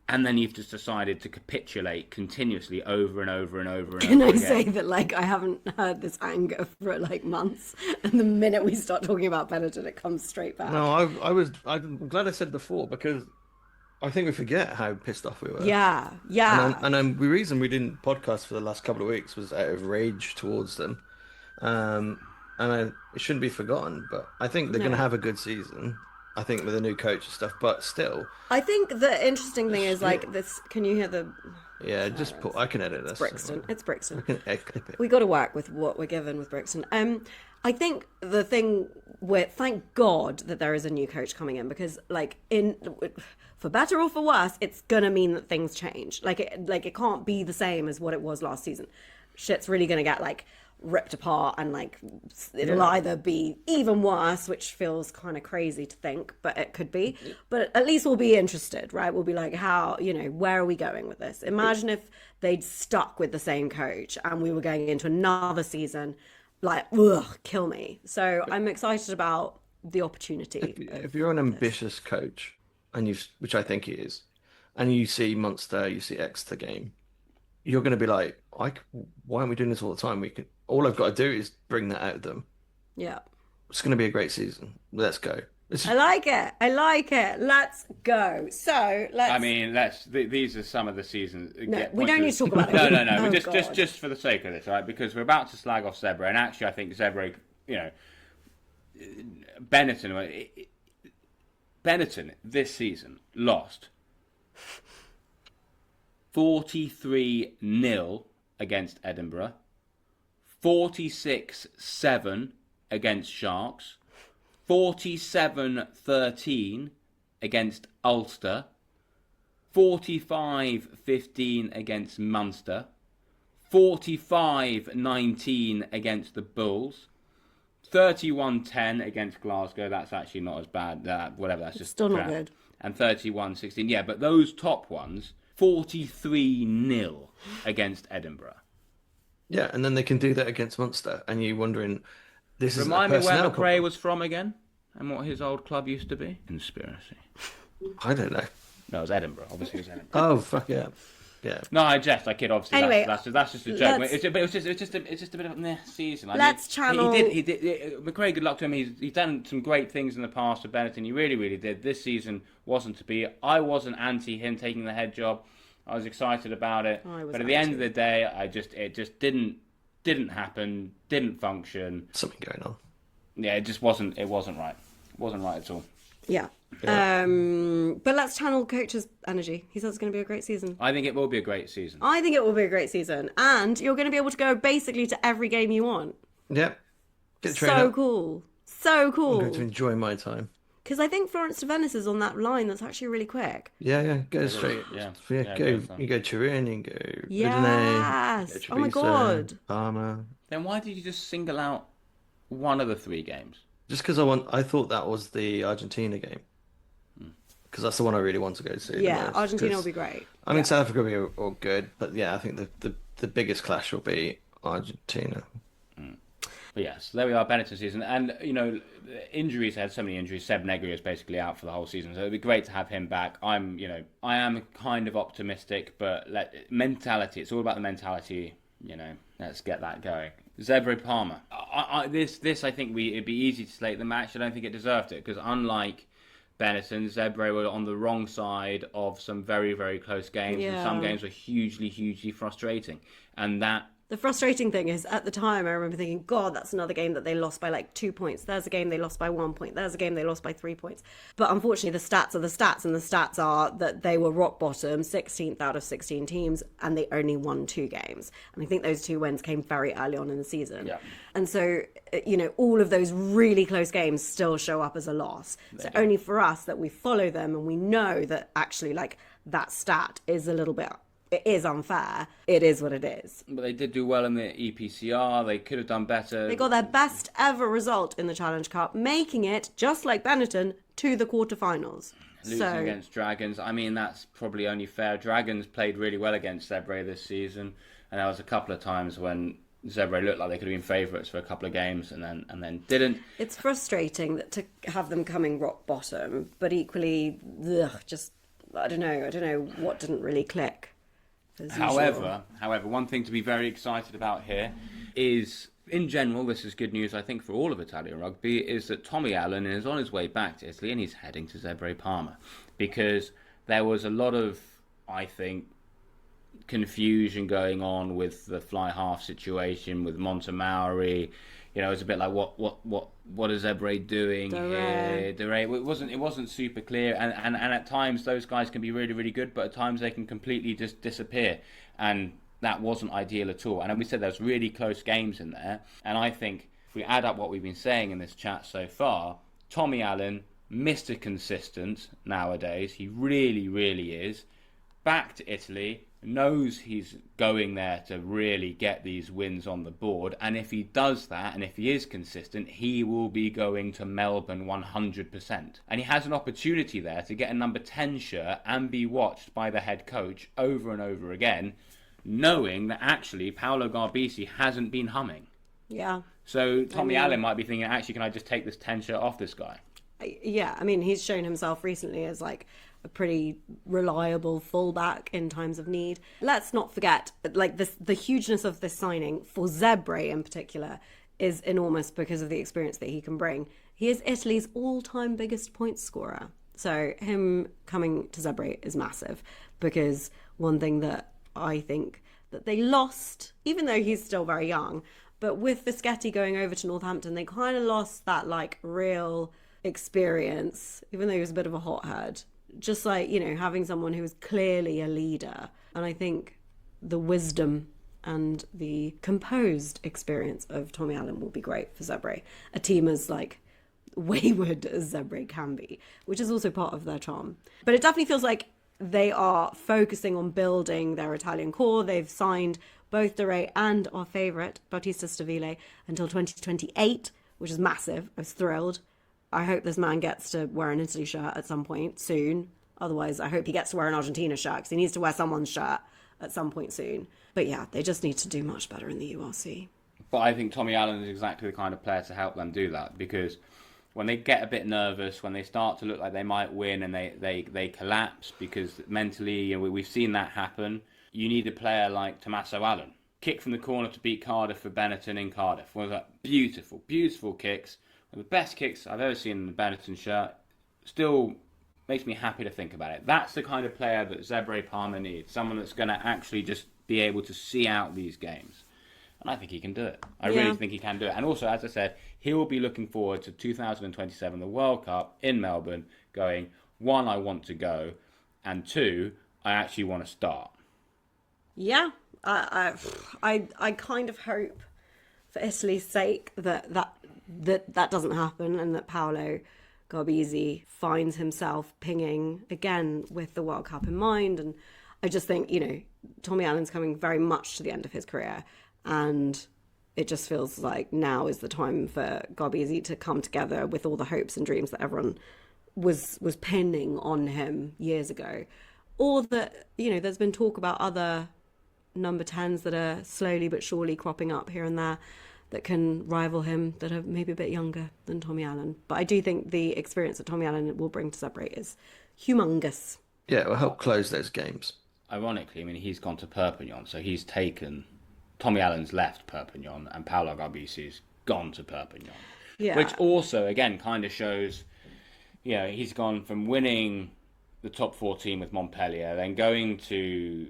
And then you've just decided to capitulate continuously over and over and over and Can over I again. say that I haven't heard this anger for months, and the minute we start talking about Benetton, it comes straight back. No, I'm glad I said before because I think we forget how pissed off we were. Yeah. And the reason we didn't podcast for the last couple of weeks was out of rage towards them. It shouldn't be forgotten, but I think they're going to have a good season. I think with a new coach and stuff, but still. I think the interesting thing is this. Can you hear the? Yeah, I can edit this. Brixton. It's Brixton. I can clip it. We got to work with what we're given with Brixton. I think the thing thank God that there is a new coach coming in because for better or for worse, it's gonna mean that things change. It can't be the same as what it was last season. Shit's really gonna get ripped apart and it'll either be even worse, which feels kind of crazy to think, but it could be. But at least we'll be interested, right? We'll be like, how, where are we going with this? Imagine if they'd stuck with the same coach and we were going into another season kill me. So I'm excited about the opportunity. If you're an ambitious coach, which I think he is, and you see Munster, you see Exeter game, you're going to be like, why aren't we doing this all the time? All I've got to do is bring that out of them. Yeah. It's going to be a great season. Let's go. I like it. Let's go. So let's. I mean, these are some of the seasons. No, we don't need to talk about it. No. Oh, just for the sake of this, right? Because we're about to slag off Zebre, and actually, I think Zebre, Benetton this season lost 43-0 against Edinburgh, 46-7 against Sharks, 47-13 against Ulster, 45-15 against Munster, 45-19 against the Bulls, 31-10 against Glasgow. That's actually not as bad. That's just still not crap. good. And 31-16. Yeah, but those top ones 43-0 against Edinburgh. Yeah, and then they can do that against Munster, and you're wondering, this is Remind me where personnel McRae problem. was from again, and what his old club used to be. Conspiracy. I don't know. No, it was Edinburgh. Obviously, it was Edinburgh. Oh, fuck yeah. Yeah. No, I jest. I kid. Obviously, Anyway, that's just a joke. let's- But it's just a bit of a meh season. I Let's channel- He did. McRae, good luck to him. He's done some great things in the past with Benetton. He really, really did. This season wasn't to be. I wasn't anti him taking the head job. I was excited about it. But at the end of the day, it just didn't happen. Didn't function. Something going on. Yeah, it just wasn't. It wasn't right. It wasn't right at all. Yeah. But let's channel coach's energy. He says it's going to be a great season. I think it will be a great season. I think it will be a great season. And you're going to be able to go basically to every game you want. Yep. Get trained So up. cool. So I'm cool. going to enjoy my time. Because I think Florence to Venice is on that line that's actually really quick. Yeah, go straight. Yeah. Go. Go You go Turin, you go Yes. Udine, Oh my Treviso, God. Parma. Then why did you just single out one of the 3 games? Just because I thought that was the Argentina game. Because that's the one I really want to go to. Yeah, Argentina will be great. I mean, South Africa will be all good, but yeah, I think the biggest clash will be Argentina. But yes, there we are, Benetton season. And, injuries, had so many injuries. Seb Negri is basically out for the whole season, so it'd be great to have him back. I am kind of optimistic, but mentality, it's all about the mentality, let's get that going. Zebre Parma. This I think it'd be easy to slate the match. I don't think it deserved it, because unlike Benetton, Zebre were on the wrong side of some very, very close games, and some games were hugely, hugely frustrating. And The frustrating thing is, at the time, I remember thinking, God, that's another game that they lost by like 2 points. There's a game they lost by 1 point. There's a game they lost by 3 points. But unfortunately, the stats are the stats, and the stats are that they were rock bottom, 16th out of 16 teams, and they only won 2 games. And I think those 2 wins came very early on in the season. Yeah. And so, all of those really close games still show up as a loss. So only for us that we follow them and we know that actually, like, that stat is a little bit... It is unfair. It is what it is. But they did do well in the EPCR. They could have done better. They got their best ever result in the Challenge Cup, making it, just like Benetton, to the quarterfinals. Losing against Dragons. I mean, that's probably only fair. Dragons played really well against Zebre this season. And there was a couple of times when Zebre looked like they could have been favourites for a couple of games and then didn't. It's frustrating to have them coming rock bottom, but equally, I don't know what didn't really click. However, one thing to be very excited about here is, in general, this is good news, I think, for all of Italian rugby, is that Tommy Allan is on his way back to Italy and he's heading to Zebre Parma. Because there was a lot of, I think, confusion going on with the fly half situation with Montemauri. It's a bit like what is Zebre doing here? It wasn't super clear, and at times those guys can be really, really good, but at times they can completely just disappear, and that wasn't ideal at all. And we said there's really close games in there, and I think if we add up what we've been saying in this chat so far, Tommy Allan, Mr. Consistent nowadays, he really, really is, back to Italy, knows he's going there to really get these wins on the board, and if he does that and if he is consistent, he will be going to Melbourne 100%, and he has an opportunity there to get a number 10 shirt and be watched by the head coach over and over again, knowing that actually Paolo Garbisi hasn't been humming. So Tommy Allan might be thinking, actually, can I just take this 10 shirt off this guy? Yeah, I mean, he's shown himself recently as like a pretty reliable fullback in times of need. Let's not forget, like, the hugeness of this signing for Zebre in particular is enormous because of the experience that he can bring. He is Italy's all-time biggest point scorer. So him coming to Zebre is massive, because one thing that I think that they lost, even though he's still very young, but with Fischetti going over to Northampton, they kind of lost that like real experience, even though he was a bit of a hothead. Just like, having someone who is clearly a leader. And I think the wisdom and the composed experience of Tommy Allan will be great for Zebre. A team as like wayward as Zebre can be, which is also part of their charm. But it definitely feels like they are focusing on building their Italian core. They've signed both Dore and our favourite, Bautista Stabile, until 2028, which is massive. I was thrilled. I hope this man gets to wear an Italy shirt at some point soon. Otherwise, I hope he gets to wear an Argentina shirt, because he needs to wear someone's shirt at some point soon. But yeah, they just need to do much better in the URC. But I think Tommy Allan is exactly the kind of player to help them do that, because when they get a bit nervous, when they start to look like they might win and they collapse because mentally, we've seen that happen, you need a player like Tommaso Allan. Kick from the corner to beat Cardiff for Benetton in Cardiff. One of that beautiful, beautiful kicks. One of the best kicks I've ever seen in the Benetton shirt. Still makes me happy to think about it. That's the kind of player that Zebre Parma needs. Someone that's going to actually just be able to see out these games. And I think he can do it. I really think he can do it. And also, as I said, he will be looking forward to 2027, the World Cup in Melbourne, going, 1, I want to go, and 2, I actually want to start. Yeah, I kind of hope, for Italy's sake, that doesn't happen, and that Paolo Garbisi finds himself pinging again with the World Cup in mind. And I just think, Tommy Allan's coming very much to the end of his career, and it just feels like now is the time for Garbisi to come together with all the hopes and dreams that everyone was pinning on him years ago. Or that, there's been talk about other number 10s that are slowly but surely cropping up here and there that can rival him, that are maybe a bit younger than Tommy Allan. But I do think the experience that Tommy Allan will bring to Zebre is humongous. Yeah, it will help close those games. Ironically, he's gone to Perpignan, so he's taken... Tommy Allan's left Perpignan and Paolo Garbisi's gone to Perpignan. Yeah. Which also, again, kind of shows, he's gone from winning the top 14 with Montpellier, then going to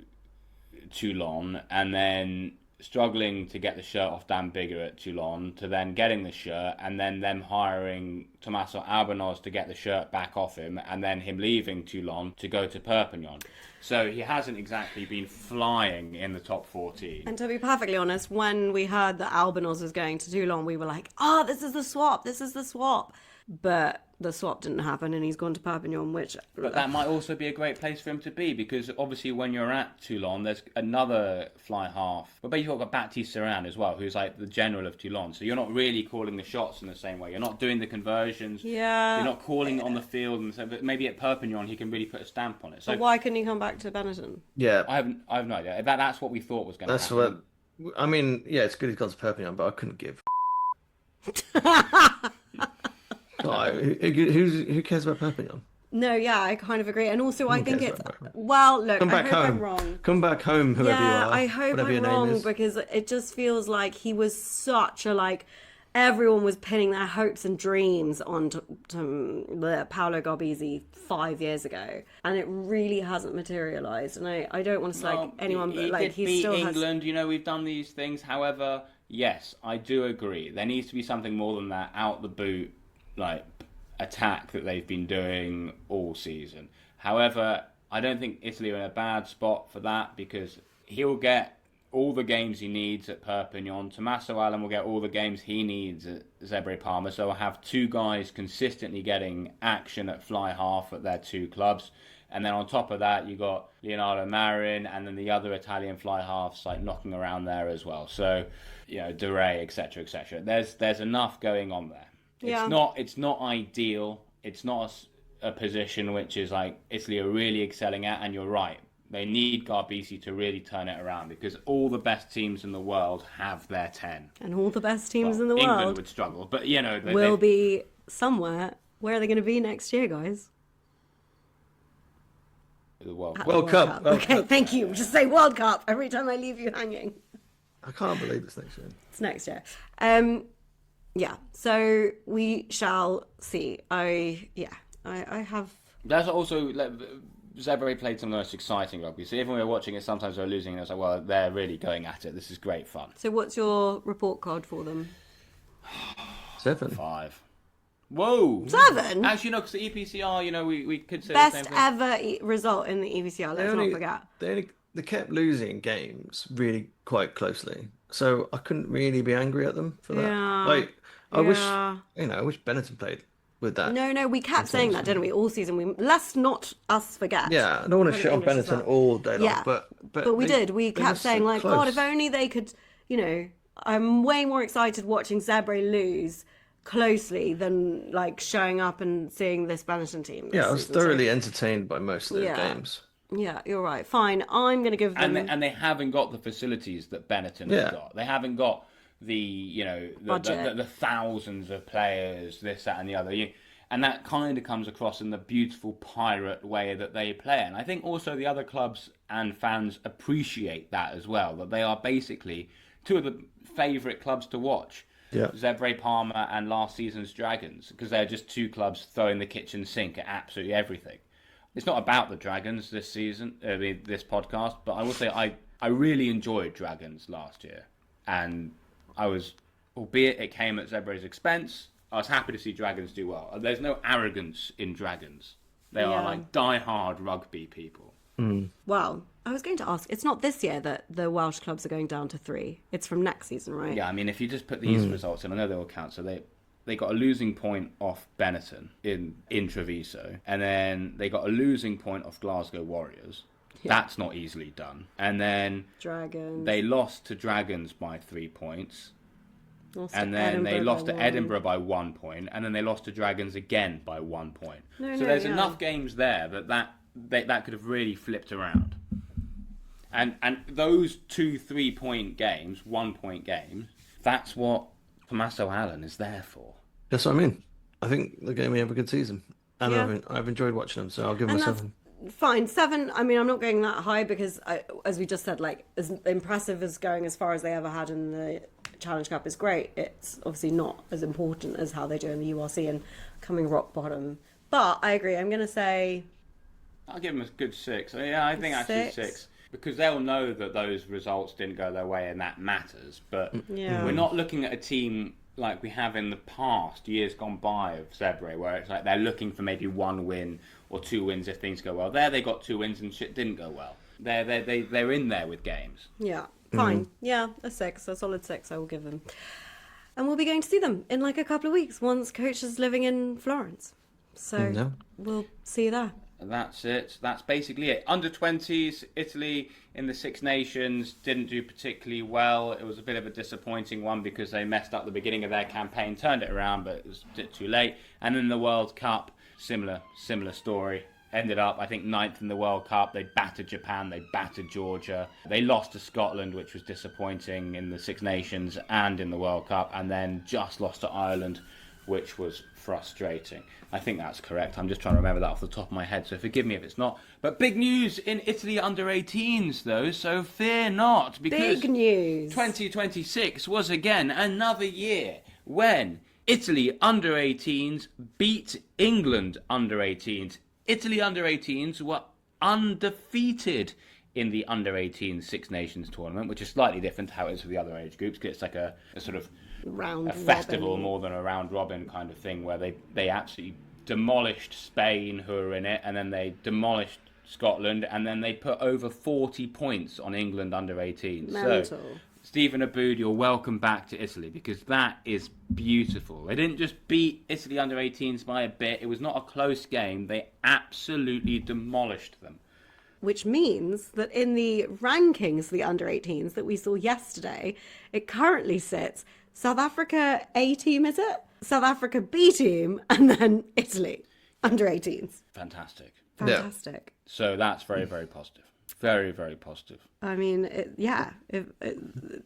Toulon, and then struggling to get the shirt off Dan Bigger at Toulon, to then getting the shirt, and then them hiring Tommaso Alban to get the shirt back off him, and then him leaving Toulon to go to Perpignan. So he hasn't exactly been flying in the top 14. And to be perfectly honest, when we heard that Albanos was going to Toulon, we were like, this is the swap. But the swap didn't happen, and he's gone to Perpignan, which... But that might also be a great place for him to be, because obviously when you're at Toulon, there's another fly half. But you've got Baptiste Saran as well, who's like the general of Toulon. So you're not really calling the shots in the same way. You're not doing the conversions. Yeah. You're not calling on the field. And so, but maybe at Perpignan, he can really put a stamp on it. So but why couldn't he come back to Benetton? Yeah. I have no idea. That's what we thought was going to happen. It's good he's gone to Perpignan, but I couldn't give. Who cares about Perpignan? No, yeah, I kind of agree. And also, I think it's... Well, look, I hope I'm wrong. Come back home, whoever you are. I hope I'm wrong, because it just feels like he was such a, everyone was pinning their hopes and dreams on to Paolo Garbisi 5 years ago. And it really hasn't materialised. And I don't want to slag anyone, but he still has... England, we've done these things. However, yes, I do agree. There needs to be something more than that out the boot, attack that they've been doing all season. However, I don't think Italy are in a bad spot for that, because he'll get all the games he needs at Perpignan. Tommaso Allan will get all the games he needs at Zebre Parma. So I'll have 2 guys consistently getting action at fly half at their 2 clubs. And then on top of that, you got Leonardo Marin, and then the other Italian fly halves knocking around there as well. So, De Rey, etc., etc. There's enough going on there. Yeah. It's not ideal. It's not a position which is Italy are really excelling at, and you're right. They need Garbisi to really turn it around, because all the best teams in the world have their 10. And all the best teams in the England world would struggle, but will be somewhere. Where are they going to be next year, guys? The World Cup. Okay, thank you. Just say World Cup every time I leave you hanging. I can't believe it's next year. It's next year. Yeah, so we shall see. I have... That's also... Zebre played some of the most exciting rugby. So even when we're watching it, sometimes they're losing, and it's they're really going at it. This is great fun. So what's your report card for them? 7. 5. Whoa! 7? Actually, no, because the EPCR, we could say Best the same thing. ever result in the EPCR, let's not forget. They kept losing games really quite closely. So I couldn't really be angry at them for that. Yeah. I wish Benetton played with that. No, we kept saying that, didn't we, all season? Let's not us forget. Yeah, I don't want to shit on Benetton all day long, yeah, but we did. We kept saying, so close. God, if only they could, I'm way more excited watching Zebre lose closely than like showing up and seeing this Benetton team. Yeah, I was season. thoroughly entertained by most of those Yeah. games. Yeah, you're right. Fine, I'm going to give them... And they haven't got the facilities that Benetton has got. They haven't got the thousands of players, this, that, and the other. And that kind of comes across in the beautiful pirate way that they play. And I think also the other clubs and fans appreciate that as well, that they are basically two of the favourite clubs to watch. Yeah. Zebre Parma and last season's Dragons, because they're just two clubs throwing the kitchen sink at absolutely everything. It's not about the Dragons this season, this podcast, but I will say I really enjoyed Dragons last year. And I was, albeit it came at Zebre's expense, I was happy to see Dragons do well. There's no arrogance in Dragons. They are like die-hard rugby people. Well, I was going to ask, it's not this year that the Welsh clubs are going down to 3. It's from next season, right? Yeah, I mean, if you just put these results in, I know they will count. So they got a losing point off Benetton in Treviso, and then they got a losing point off Glasgow Warriors. Yeah. That's not easily done. And then Dragons. They lost to Dragons by 3 points. And then Edinburgh they lost to by Edinburgh by 1 point, and then they lost to Dragons again by 1 point. So there's enough games there that could have really flipped around. And those 2 3-point games, 1 point games, that's what Tommaso Allan is there for. That's what I mean. I think they gave me a good season. And I've enjoyed watching them, so I'll give them a 7. Fine, 7. I mean, I'm not going that high because, as we just said, like, as impressive as going as far as they ever had in the Challenge Cup is great. It's obviously not as important as how they do in the URC and coming rock bottom. But I agree. I'm going to say... I'll give them a good 6. Yeah, I think actually 6. Because they'll know that those results didn't go their way and that matters. But we're not looking at a team like we have in the past, years gone by of Zebre, where it's like they're looking for maybe 1 win or 2 wins if things go well. There they got 2 wins and shit didn't go well. They're in there with games. Yeah, fine. Yeah, a 6, a solid 6 I will give them. And we'll be going to see them in like a couple of weeks once Coach is living in Florence. So we'll see you there. That's it. That's basically it. Under 20s, Italy in the Six Nations didn't do particularly well. It was a bit of a disappointing one because they messed up the beginning of their campaign, turned it around, but it was a bit too late. And in the World Cup, similar story. Ended up, I think, 9th in the World Cup. They battered Japan. They battered Georgia. They lost to Scotland, which was disappointing in the Six Nations and in the World Cup. And then just lost to Ireland, which was frustrating. I think that's correct. I'm just trying to remember that off the top of my head, so forgive me if it's not. But big news in Italy under 18s, though, so fear not. Because big news. 2026 was again another year when Italy under 18s beat England under 18s. Italy under 18s were undefeated in the under 18 Six Nations tournament, which is slightly different to how it is for the other age groups, because it's like a sort of festival more than a round robin kind of thing, where they absolutely demolished Spain, who were in it, and then they demolished Scotland, and then they put over 40 points on England under 18. Mental. So, Stephen Aboud, you're welcome back to Italy, because that is beautiful. They didn't just beat Italy under 18s by a bit. It was not a close game. They absolutely demolished them. Which means that in the rankings for the under 18s that we saw yesterday, it currently sits South Africa A team, is it? South Africa B team, and then Italy under 18s. Fantastic. Fantastic. So that's very, very positive. Very, very positive. I mean,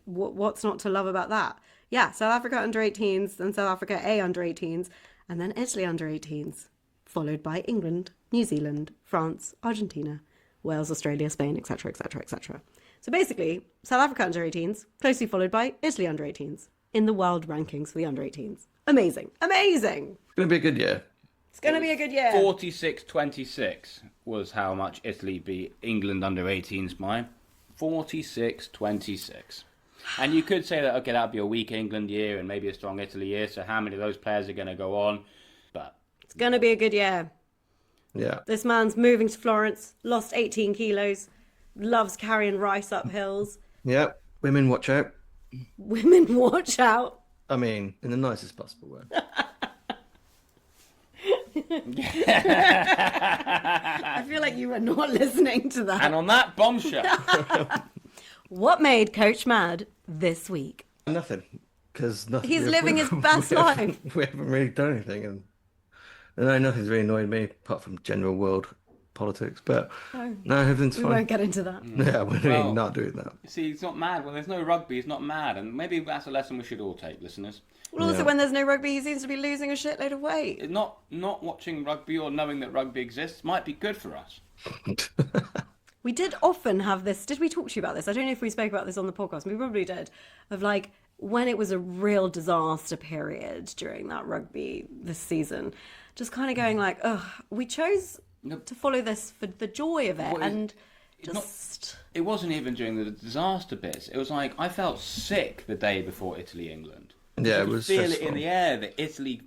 what's not to love about that? Yeah, South Africa under 18s, then South Africa A under 18s, and then Italy under 18s, followed by England, New Zealand, France, Argentina, Wales, Australia, Spain, etc., etc., etc. So basically, South Africa under 18s, closely followed by Italy under 18s in the world rankings for the under 18s. Amazing. Amazing. It's going to be a good year. It's going to be a good year. 46-26 was how much Italy beat England under 18s by. 46-26. And you could say that, okay, that would be a weak England year and maybe a strong Italy year, so how many of those players are going to go on? But it's going to be a good year. Yeah. This man's moving to Florence, lost 18 kilos, loves carrying rice up hills. Yeah. Women, watch out. Women, watch out. I mean, in the nicest possible way. I feel like you were not listening to that. And on that bombshell. What made Coach mad this week? Nothing. because nothing. He's living his best life. We haven't really done anything, and I know nothing's really annoyed me apart from general world politics. But no, everything's We fine. won't get into that. Yeah, we're really not doing that. See, he's not mad. When there's no rugby, he's not mad. And maybe that's a lesson we should all take, listeners. Well, also, when there's no rugby, he seems to be losing a shitload of weight. Not watching rugby or knowing that rugby exists might be good for us. We did often have this. Did we talk to you about this? I don't know if we spoke about this on the podcast. We probably did. Of like when it was a real disaster period during that rugby this season, just kind of going like, ugh, we chose to follow this for the joy of it, and just. It wasn't even during the disaster bits. It was like I felt sick the day before Italy-England. Yeah, it You was. feel it stressful. in the air that Italy.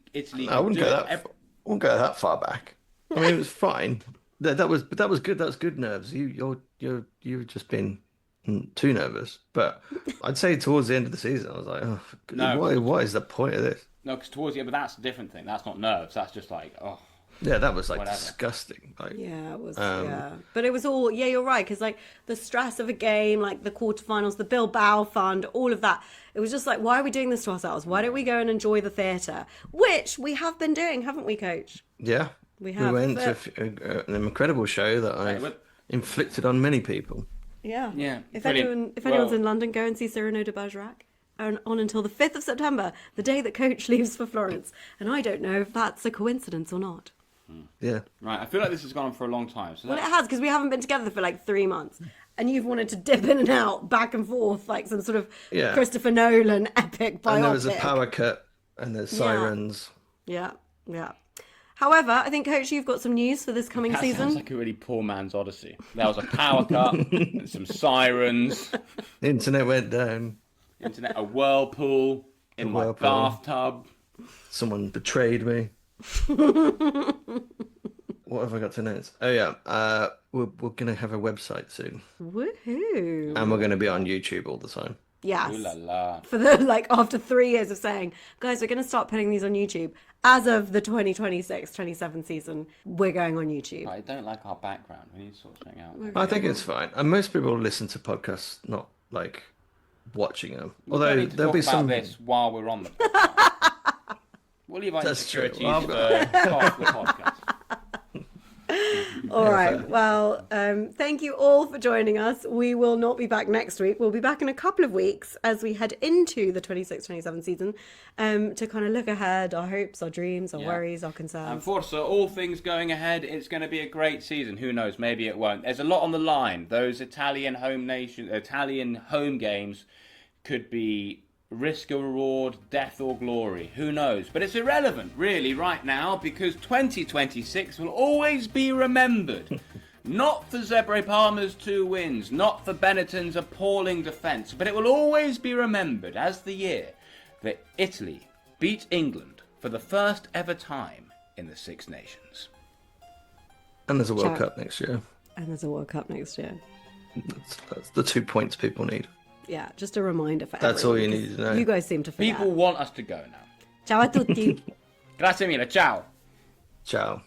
I wouldn't go that far back. I mean, it was fine. That was good. That was good nerves. You've just been too nervous. But I'd say towards the end of the season, I was like, oh, No. what is the point of this? No, because but that's a different thing. That's not nerves. That's just like, oh. Yeah, that was like Whatever. disgusting. Like, Yeah, it was. Yeah, but it was all. Yeah, you're right. Because like the stress of a game, like the quarterfinals, the Bilbao fund, all of that. It was just like, why are we doing this to ourselves? Why don't we go and enjoy the theatre? Which we have been doing, haven't we, Coach? yeah, We have. went to an incredible show that I've inflicted on many people. Yeah. Yeah, If brilliant. anyone's Well- in London, go and see Cyrano de Bergerac. On until the 5th of September, the day that Coach leaves for Florence. And I don't know if that's a coincidence or not. Yeah, Right, I feel like this has gone on for a long time. So Well, it has, because we haven't been together for like 3 months. And you've wanted to dip in and out, back and forth, like some sort of Yeah. Christopher Nolan epic biopic. and there was a power cut, and there's sirens. Yeah, yeah. However, I think, Coach, you've got some news for this coming that season. sounds like a really poor man's Odyssey. There was a power cut, some sirens, The internet went down. a whirlpool in my whirlpool. bathtub. Someone betrayed me. What have I got to announce? Oh yeah, we're gonna have a website soon, Woohoo. and we're gonna be on YouTube all the time. Yes. Ooh la la. For the, like, after 3 years of saying, guys, we're going to start putting these on YouTube. As of the 2026-27 season, we're going on YouTube. I don't like our background. We need to sort something out. I think it's fine, and most people listen to podcasts, not like watching them. We don't Although need to there'll talk be about some. this while we're on the podcast. We'll leave our That's true. insecurities Well, for off the podcast. All right. Well, thank you all for joining us. We will not be back next week. We'll be back in a couple of weeks as we head into the 26-27 season to kind of look ahead, our hopes, our dreams, our worries, our And concerns. Forza, all things going ahead, it's going to be a great season. Who knows? Maybe it won't. There's a lot on the line. Those Italian home games could be risk or reward, death or glory. Who knows? But it's irrelevant, really, right now, because 2026 will always be remembered. Not for Zebre Parma's 2 wins, not for Benetton's appalling defence, but it will always be remembered as the year that Italy beat England for the first ever time in the Six Nations. And there's a World Ciao. Cup next year. And there's a World Cup next year. That's the 2 points people need. Yeah, just a reminder for That's all everyone, you need to know. 'cause you guys seem to forget. People want us to go now. Ciao a tutti. Grazie mille, ciao. Ciao.